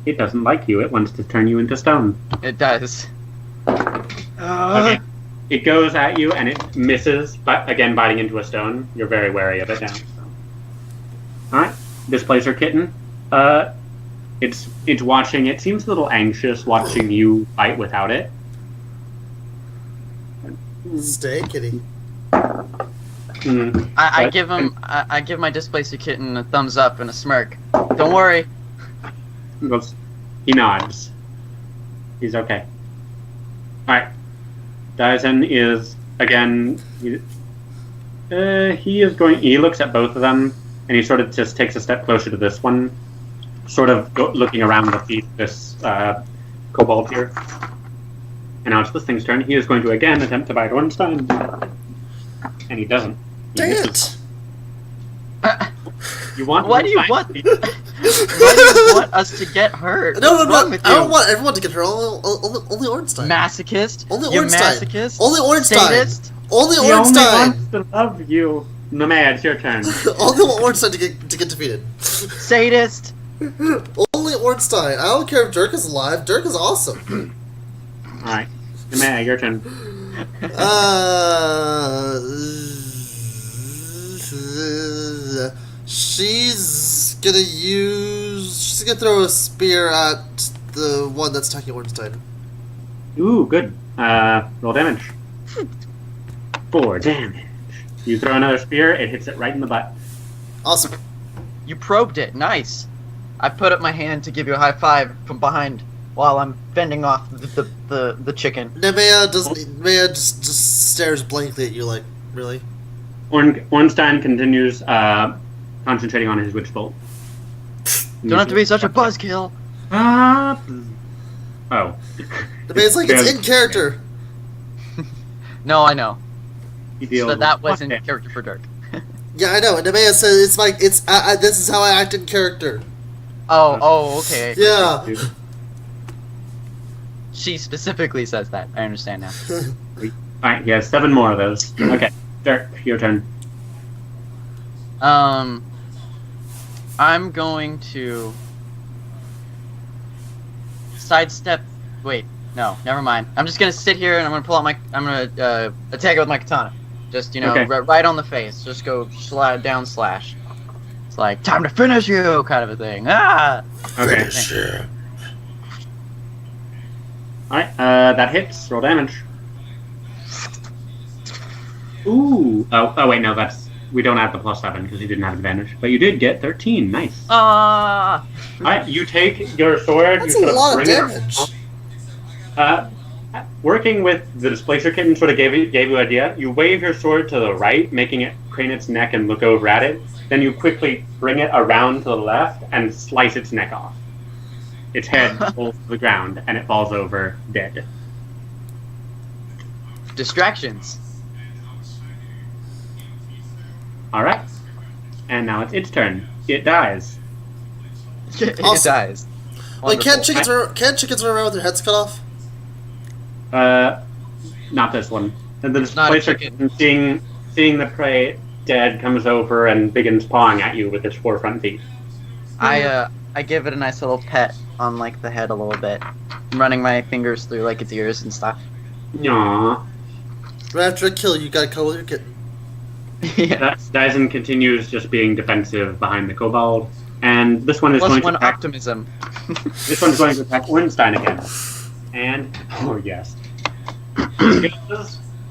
It doesn't like you. It wants to turn you into stone. It does. Okay. It goes at you and it misses, but again biting into a stone. You're very wary of it now. Alright, Displacer Kitten. It's watching. It seems a little anxious watching you fight without it. Stay, kitty. I give him. I give my Displacer Kitten a thumbs up and a smirk. Don't worry. He nods. He's okay. Alright. Dyson is, again, he looks at both of them, and he sort of just takes a step closer to this one, sort of looking around the feet of this kobold here. And now it's this thing's turn. He is going to again attempt to bite Ornstein. And he doesn't. Dang it! You want Why do you want? Why do you want us to get hurt? No, What's wrong with I you? don't want everyone to get hurt. Only Ornstein. Masochist. Only You Ornstein. masochist. Only Ornstein. Sadist. Only He only Ornstein. wants to love you. Nemea, it's your turn. Only Ornstein to get defeated. Sadist. Only Ornstein. I don't care if Dirk is alive. Dirk is awesome. Alright. Nemea, your turn. She's gonna throw a spear at the one that's attacking Ornstein. Ooh, good. Roll damage. 4 damage. You throw another spear, it hits it right in the butt. Awesome. You probed it. Nice. I put up my hand to give you a high five from behind while I'm fending off the chicken. Nemea just stares blankly at you like, really? Ornstein continues concentrating on his witch bolt. Don't have to be such a buzzkill. Oh. Nemea's like, it's in character. No, I know. He deals So that was in with- character for Dirk. Yeah, I know. And Nemea says it's like this is how I act in character. Oh, okay. Yeah. She specifically says that. I understand now. Alright, he has 7 more of those. Okay, Dirk, your turn. I'm going to sidestep. Wait, no, never mind. I'm just gonna sit here and I'm gonna pull out my. I'm gonna attack it with my katana. Just Okay. right on the face. Just go slide down slash. It's like time to finish you, kind of a thing. Ah. Okay. Sure. Alright, that hits. Roll damage. Ooh. Oh, wait, no, we don't have the +7 because you didn't have advantage. But you did get 13. Nice. Ah. Alright, you take your sword. That's you a sort lot of bring it damage. working with the displacer kitten sort of gave you an idea. You wave your sword to the right, making it crane its neck and look over at it. Then you quickly bring it around to the left and slice its neck off. Its head falls to the ground and it falls over dead. Distractions. Alright. And now it's its turn. It dies. It Awesome. dies. Wait, can't Wonderful. chickens run around with their heads cut off? Not this one. And the Not a displacer chicken. kitten, seeing the prey dead, comes over and begins pawing at you with its 4 front feet. I give it a nice little pet on like the head a little bit. I'm running my fingers through like its ears and stuff. Aww. Right after a kill, you gotta cuddle your kitten. Yeah. Dyson continues just being defensive behind the kobold, and this one is going to +1 attack. optimism. This one's going to attack Ornstein again, and oh yes,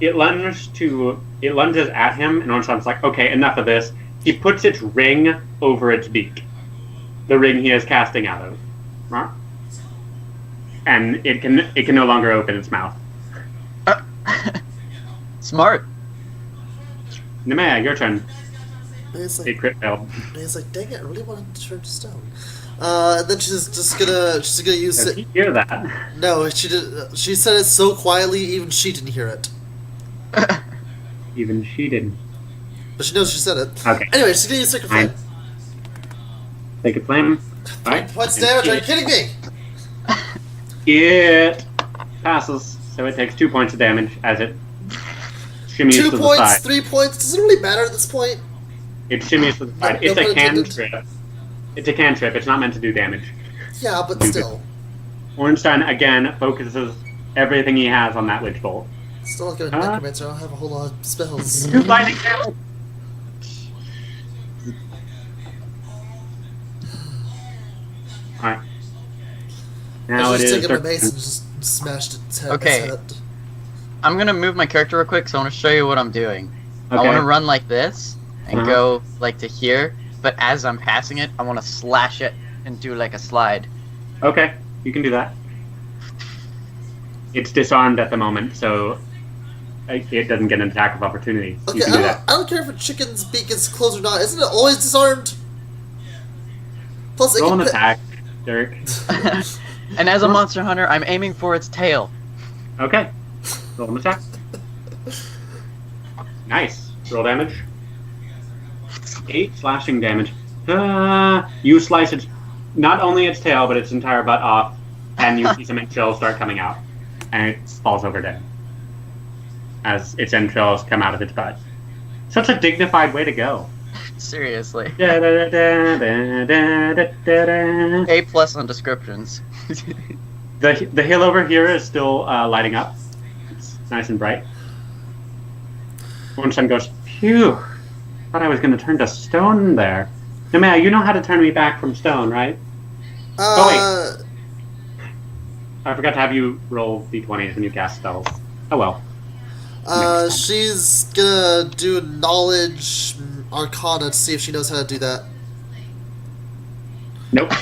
it lunges at him, and Ornstein's like, okay, enough of this. He puts its ring over its beak, the ring he is casting out of, and it can no longer open its mouth. Smart. Nemea, your turn. And it's A like, crit failed. dang it, I really wanted to turn to stone. And then she's gonna use Does it. he hear that? No, she did. She said it so quietly, even she didn't hear it. Even she didn't. But she knows she said it. Okay. Anyway, she's gonna use Sacred Flame. Take a flame. Alright. What's damage? Are you kidding me? It passes, so it takes 2 points of damage as it shimmies 2 to the points, side. 3 points. Does it really matter at this point? It shimmies to the side. No It's pun a intended. cantrip. It's a cantrip. It's not meant to do damage. Yeah, but still. Ornstein again focuses everything he has on that witch bolt. Still like a Huh? necromancer. I don't have a whole lot of spells. 2 lightning damage. Alright. Now I it just is. taken my mace and just smashed its head. Okay. Its head. I'm gonna move my character real quick, so I want to show you what I'm doing. I want to run like this and Uh-huh. go like to here, but as I'm passing it, I want to slash it and do like a slide. Okay, you can do that. It's disarmed at the moment, so it doesn't get an attack of opportunity. Okay, You can do that. I don't care if a chicken's beak is closed or not. Isn't it always disarmed? Plus, it Roll an can attack, Dirk. And as a monster hunter, I'm aiming for its tail. Okay. Roll an attack. Nice. Roll damage. 8 slashing damage. You slice its, not only its tail, but its entire butt off, and you see some entrails start coming out, and it falls over dead as its entrails come out of its butt. Such a dignified way to go. Seriously. The A+ on descriptions. hill over here is still lighting up. It's nice and bright. Ornstein goes, phew, thought I was going to turn to stone there. Nemea, you know how to turn me back from stone, right? Oh, I forgot to have you roll d20s when you cast spells. Oh well. She's gonna do knowledge arcana to see if she knows how to do that. Nope.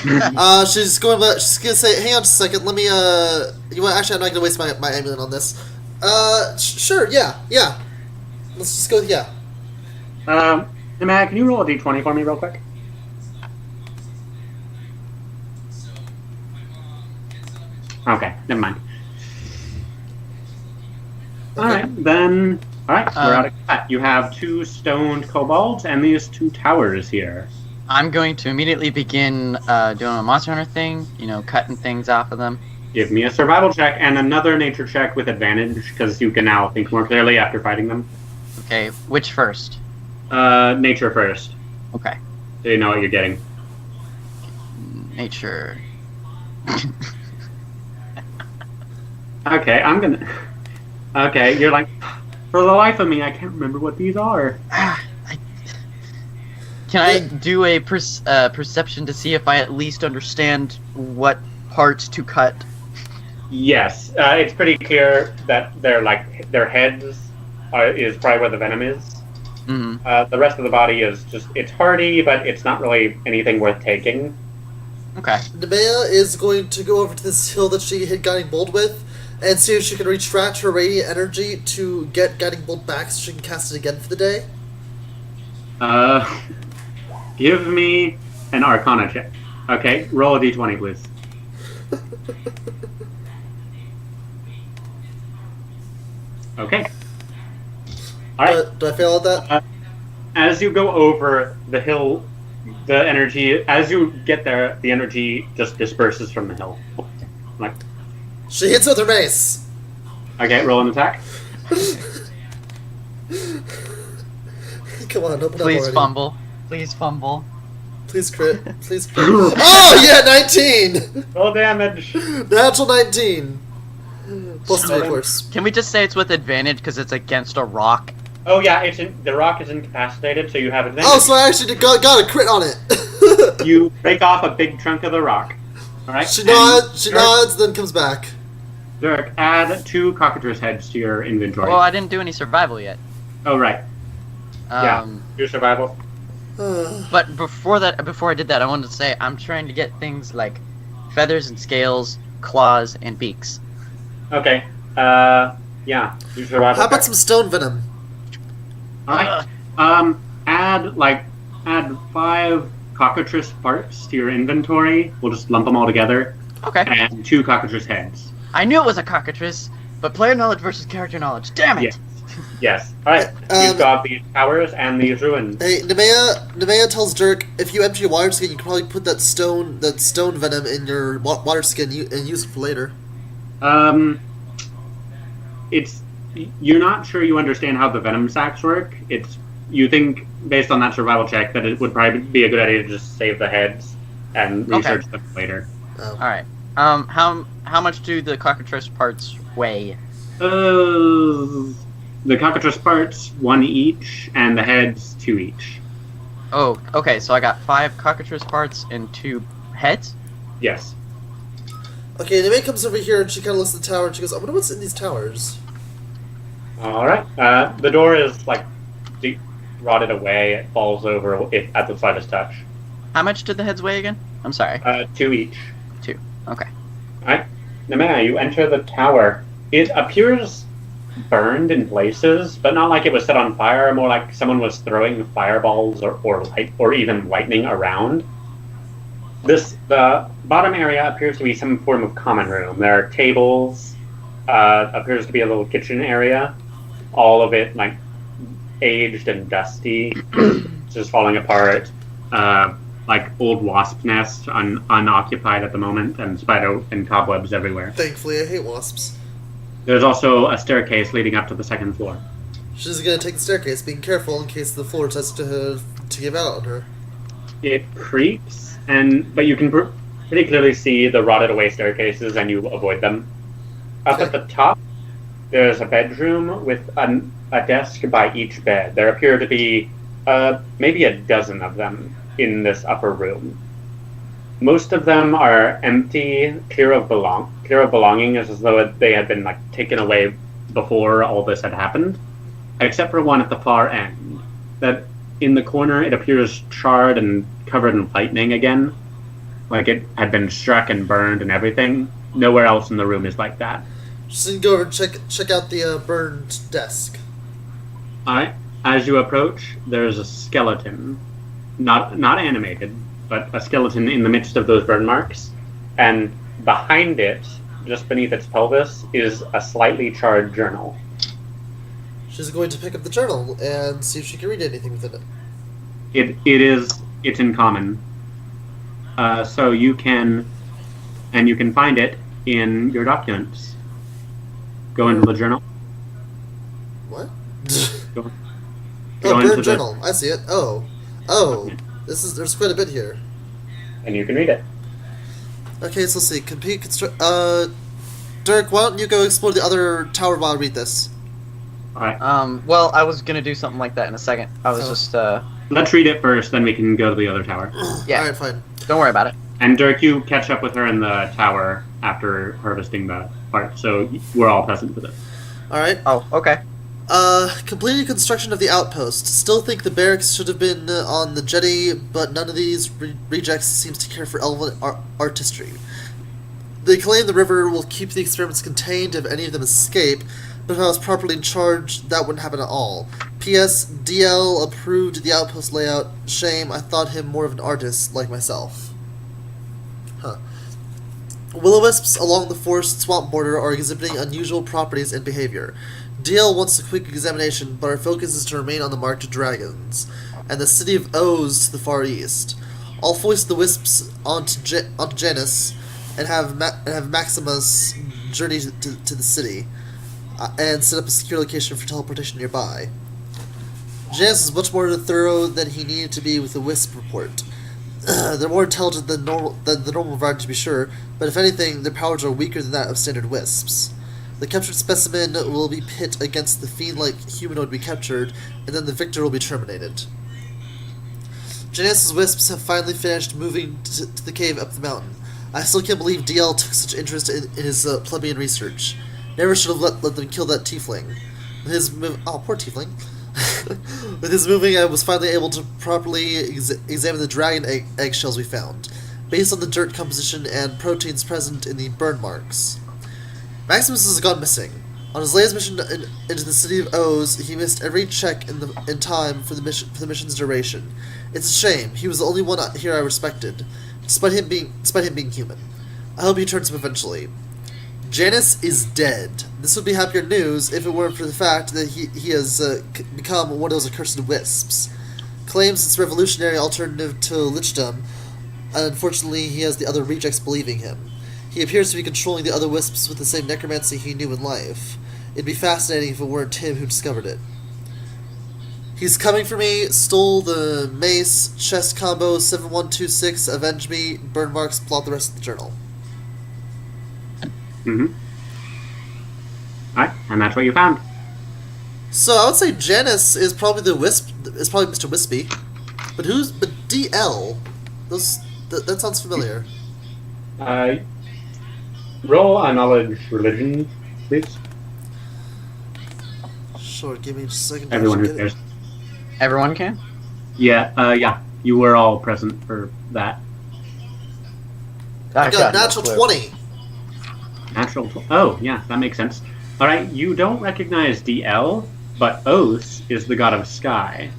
She's gonna say, hang on just a second, let me, actually, I'm not gonna waste my amulet on this. Sure, yeah. Let's just go with yeah. Matt, can you roll a d20 for me real quick? Okay, never mind. Alright, then... Alright, we're out of cat. You have 2 stoned kobolds and these 2 towers here. I'm going to immediately begin doing a Monster Hunter thing, cutting things off of them. Give me a survival check and another nature check with advantage, because you can now think more clearly after fighting them. Okay, which first? Nature first. Okay. So you know what you're getting. Nature. Okay, I'm gonna... Okay, you're like, for the life of me, I can't remember what these are. Can I do a perception to see if I at least understand what parts to cut? Yes, it's pretty clear that their heads is probably where the venom is. Mm-hmm. The rest of the body is just, it's hardy, but it's not really anything worth taking. Okay. Nemea is going to go over to this hill that she hit Guiding Bolt with and see if she can retract her radiant energy to get Guiding Bolt back so she can cast it again for the day. Give me an Arcana check. Okay, roll a d20, please. Okay. Alright. Do I fail at that? As you go over the hill, the energy, as you get there, the energy just disperses from the hill. Like, she hits with her mace. okay, roll an attack. Come on, open Please up already. fumble. Please fumble. Please crit. Please crit. Oh, yeah, 19! Roll damage. Natural 19. Plus 3, of course. Can we just say it's with advantage because it's against a rock? Oh yeah, the rock is incapacitated, so you have advantage. Oh, so I actually got a crit on it. You break off a big chunk of the rock. Alright? She nods, then comes back. Dirk, add 2 cockatrice heads to your inventory. Well, I didn't do any survival yet. Oh, right. Yeah, your survival. But before I did that, I wanted to say I'm trying to get things like feathers and scales, claws, and beaks. Okay. Yeah. Your survival. How about some stone venom? Alright. Add 5 cockatrice parts to your inventory. We'll just lump them all together. Okay. And 2 cockatrice heads. I knew it was a cockatrice, but player knowledge versus character knowledge. Damn it! Yes. Yes. Alright. You've got these towers and these ruins. Hey, Nemea tells Dirk, if you empty your water skin, you can probably put that stone venom in your water skin and use it for later. You're not sure you understand how the venom sacs work. You think, based on that survival check, that it would probably be a good idea to just save the heads and research them later. Oh. Alright. How much do the cockatrice parts weigh? The cockatrice parts, 1 each, and the heads, 2 each. Oh, okay, so I got 5 cockatrice parts and 2 heads? Yes. Okay, Nemea comes over here and she kind of looks at the tower and she goes, I wonder what's in these towers. Alright. The door is, deep rotted away. It falls over at the slightest touch. How much did the heads weigh again? I'm sorry. 2 each. 2. Okay. Alright. Nemea, you enter the tower. It appears burned in places, but not like it was set on fire, more like someone was throwing fireballs or even lightning around. The bottom area appears to be some form of common room. There are tables, appears to be a little kitchen area, all of it aged and dusty, just falling apart, like old wasp nests, unoccupied at the moment, and spider and cobwebs everywhere. Thankfully, I hate wasps. There's also a staircase leading up to the 2nd floor. She's gonna take the staircase, being careful in case the floor tries to give out on her. It creaks, but you can pretty clearly see the rotted away staircases, and you avoid them. Up at the top, there's a bedroom with a desk by each bed. There appear to be maybe a dozen of them in this upper room. Most of them are empty, clear of belongings. clear of belongings as though they had been like taken away before all this had happened, except for one at the far end. That in the corner it appears charred and covered in lightning again, like it had been struck and burned and everything. Nowhere else in the room is like that. Just gonna go over and check out the burned desk. Alright. As you approach, there's a skeleton. Not animated, but a skeleton in the midst of those burn marks. And behind it, just beneath its pelvis, is a slightly charred journal. She's going to pick up the journal and see if she can read anything within it. It's in common. So you can find it in your documents. Go into the journal. What? Go Oh, into burn journal. I see it. Oh. There's quite a bit here. And you can read it. Okay, so let's see. Dirk, why don't you go explore the other tower while I read this? Alright. Well, I was gonna do something like that in a second. I was just, Let's read it first, then we can go to the other tower. Yeah. Alright, fine. Don't worry about it. And Dirk, you catch up with her in the tower after harvesting the part, so we're all present with it. Alright. Oh, okay. Completed construction of the outpost. Still think the barracks should have been on the jetty, but none of these rejects seems to care for elven artistry. They claim the river will keep the experiments contained if any of them escape, but if I was properly in charge, that wouldn't happen at all. P.S. DL approved the outpost layout. Shame, I thought him more of an artist, like myself. Huh. Will-o-wisps along the forest swamp border are exhibiting unusual properties and behavior. DL wants a quick examination, but our focus is to remain on the marked dragons, and the city of Oz to the far east. I'll foist the wisps onto Janus, and have Maximus journey to the city, and set up a secure location for teleportation nearby. Janus is much more thorough than he needed to be with the wisp report. They're more intelligent than the normal variety, to be sure, but if anything, their powers are weaker than that of standard wisps. The captured specimen will be pit against the fiend-like humanoid we captured, and then the victor will be terminated. Janus' wisps have finally finished moving to the cave up the mountain. I still can't believe DL took such interest in his plebeian research. Never should have let them kill that tiefling. With his poor tiefling. With his moving, I was finally able to properly examine the dragon eggshells we found, based on the dirt composition and proteins present in the burn marks. Maximus has gone missing. On his latest mission into the city of Oz, he missed every check in time for the mission's duration. It's a shame. He was the only one here I respected, despite him being human. I hope he turns up eventually. Janus is dead. This would be happier news if it weren't for the fact that he has become one of those accursed wisps. Claims it's a revolutionary alternative to lichdom, and unfortunately he has the other rejects believing him. He appears to be controlling the other wisps with the same necromancy he knew in life. It'd be fascinating if it weren't him who discovered it. He's coming for me, stole the mace, chest combo, 7126, avenge me, burn marks, plot the rest of the journal. Mm-hmm. Alright, and that's what you found. So I would say Janus is probably Mr. Wispy. But DL? That sounds familiar. Roll a knowledge religion, please. Sure, give me just a second. Everyone who cares. Everyone can? Yeah, you were all present for that. I got natural 20. Natural 20. Oh, yeah, that makes sense. Alright, you don't recognize DL, but Oath is the god of sky,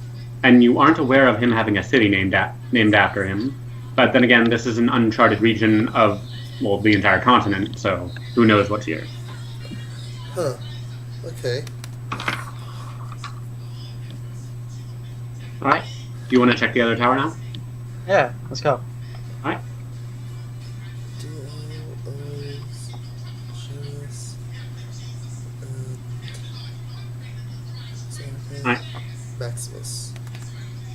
and you aren't aware of him having a city named after him. But then again, this is an uncharted region of, well, the entire continent, so who knows what's here. Huh. Okay. Alright, do you want to check the other tower now? Yeah, let's go. Alright. Alright. Maximus.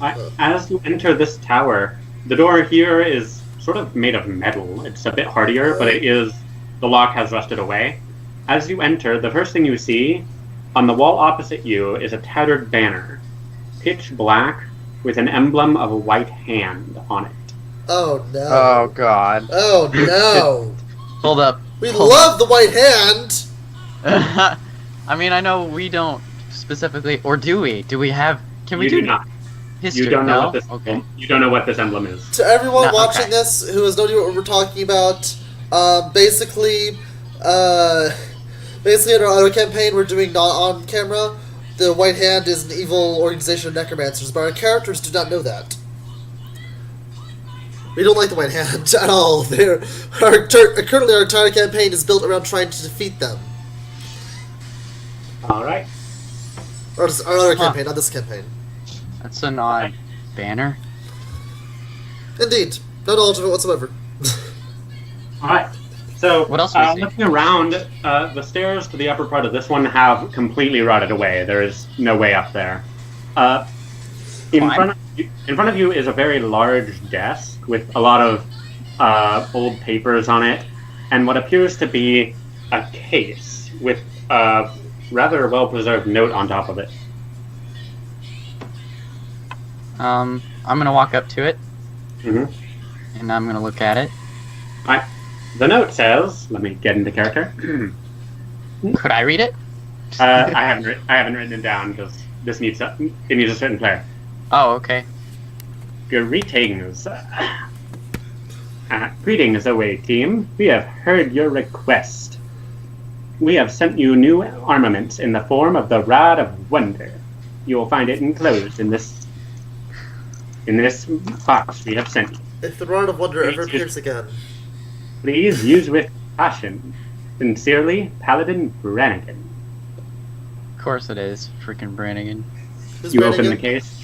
Alright, as you enter this tower, the door here is sort of made of metal. It's a bit hardier, but the lock has rusted away. As you enter, the first thing you see, on the wall opposite you, is a tattered banner. Pitch black, with an emblem of a white hand on it. Oh no. Oh god. Oh no. Hold up. We love the White Hand! I mean, I know we don't specifically, or do we? Do we have? Can we do not. history? You don't know no? what this. Okay. You don't know what this emblem is. To everyone No, watching okay. this who has no idea what we're talking about, basically in our campaign we're doing not on camera. The White Hand is an evil organization of necromancers, but our characters do not know that. We don't like the White Hand at all. Currently our entire campaign is built around trying to defeat them. Alright. Or our other campaign, not this campaign. That's an odd banner. Indeed. No knowledge of it whatsoever. Alright. So, What else we see? looking around, the stairs to the upper part of this one have completely rotted away. There is no way up there. In Climb? front of you is a very large desk with a lot of old papers on it, and what appears to be a case with a rather well-preserved note on top of it. I'm gonna walk up to it Mm-hmm. and I'm gonna look at it. Alright. The note says, let me get into character. Could I read it? I haven't written it down because it needs a certain player. Oh, okay. Greetings. Greetings, away team. We have heard your request. We have sent you new armaments in the form of the Rod of Wonder. You will find it enclosed in this box we have sent you. If the Rod of Wonder ever appears again. Please use with caution. Sincerely, Paladin Brannigan. Of course it is. Freaking Brannigan. Who's You open the Brannigan? case.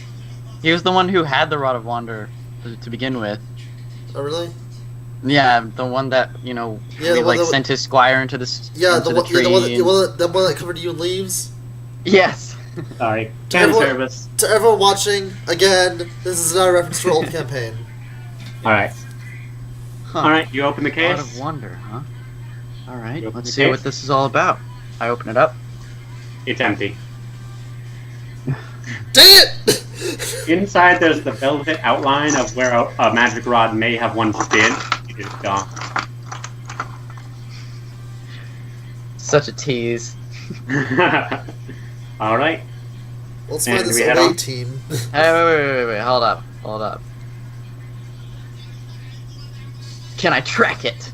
He was the one who had the Rod of Wonder to begin with. Oh, really? Yeah, the one that, you know, Yeah, we the one that sent his squire into the Yeah, into the one, tree. the one that covered you in leaves. Yes. Sorry. To Fan everyone- service. To everyone watching, again, this is not a reference to our old campaign. Alright. Huh. Alright, you open the Rod case. of Wonder, huh? All right. You open Let's the see case? what this is all about. I open it up. It's empty. Dang it! Inside, there's the velvet outline of where a magic rod may have once been. It is gone. Such a tease. All right. Let's And find this we head away on? team. Hey, wait. Hold up. Can I track it?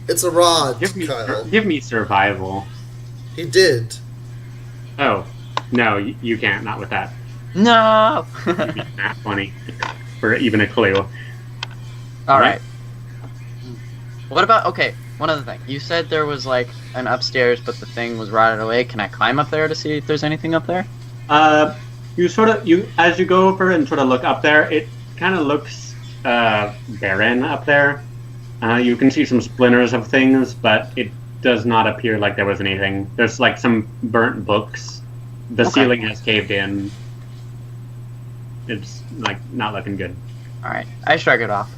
It's a rod, Kyle. Give me survival. He did. Oh, no, you can't. Not with that. No. Not funny for even a clue. All right. What about one other thing. You said there was like an upstairs, but the thing was rotted away. Can I climb up there to see if there's anything up there? As you go over and sort of look up there, it kind of looks barren up there. You can see some splinters of things, but it does not appear like there was anything. There's like some burnt books. The ceiling has caved in. It's like not looking good. All right. I shrug it off.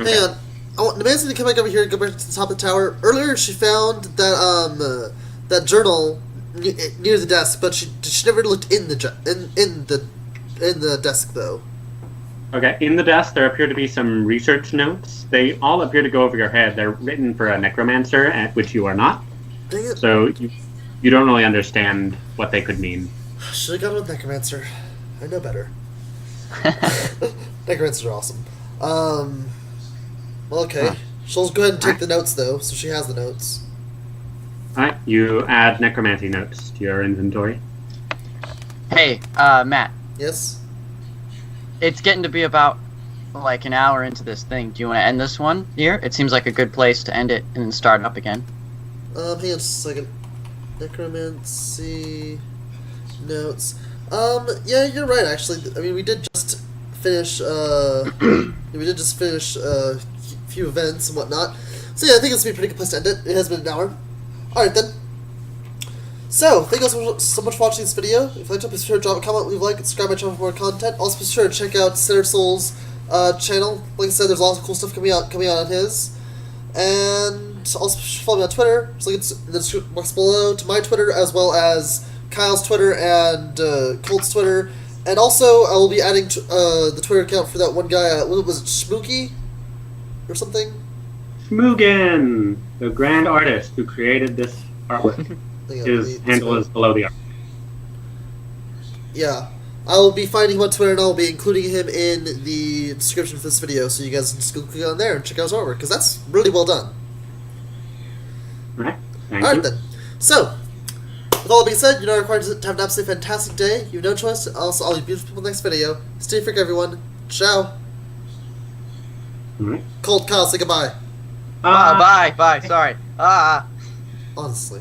Okay. Hang on. I want Neman's gonna come back over here and go back to the top of the tower. Earlier, she found that that journal near the desk, but she never looked in the desk though. Okay, in the desk there appear to be some research notes. They all appear to go over your head. They're written for a necromancer, which you are not. Dang it! So you don't really understand what they could mean. Should have gone with necromancer. I know better. Necromancers are awesome. Well, okay. Huh. She'll go ahead and take the notes though, so she has the notes. Alright, you add necromancy notes to your inventory. Hey, Matt. Yes. It's getting to be about like an hour into this thing. Do you want to end this one here? It seems like a good place to end it and then start up again. Hang on just a second. Necromancy notes. Yeah, you're right. Actually, I mean, we did just finish. We did just finish a few events and whatnot. So yeah, I think this would be a pretty good place to end it. It has been an hour. All right then. So, thank you all so much for watching this video. If you liked it, please be sure to drop a comment, leave a like, and subscribe to my channel for more content. Also, be sure to check out Center Soul's channel. Like I said, there's lots of cool stuff coming out on his. And also follow me on Twitter. Just look in the description box below to my Twitter, as well as Kyle's Twitter and Colt's Twitter. And also, I will be adding the Twitter account for that one guy. What was it, Schmooky? Or something? Smugen, the grand artist who created this artwork. His handle is below the art. Yeah. I will be finding him on Twitter, and I'll be including him in the description for this video, so you guys can just go click on there and check out his artwork, because that's really well done. Alright, thank Alright you. then. So, with all that being said, you're not required to have an absolutely fantastic day. You have no choice. Also, all you beautiful people in the next video. Stay freak, everyone. Ciao. Alright. Colt, Kyle, say goodbye. Bye. Sorry. Honestly.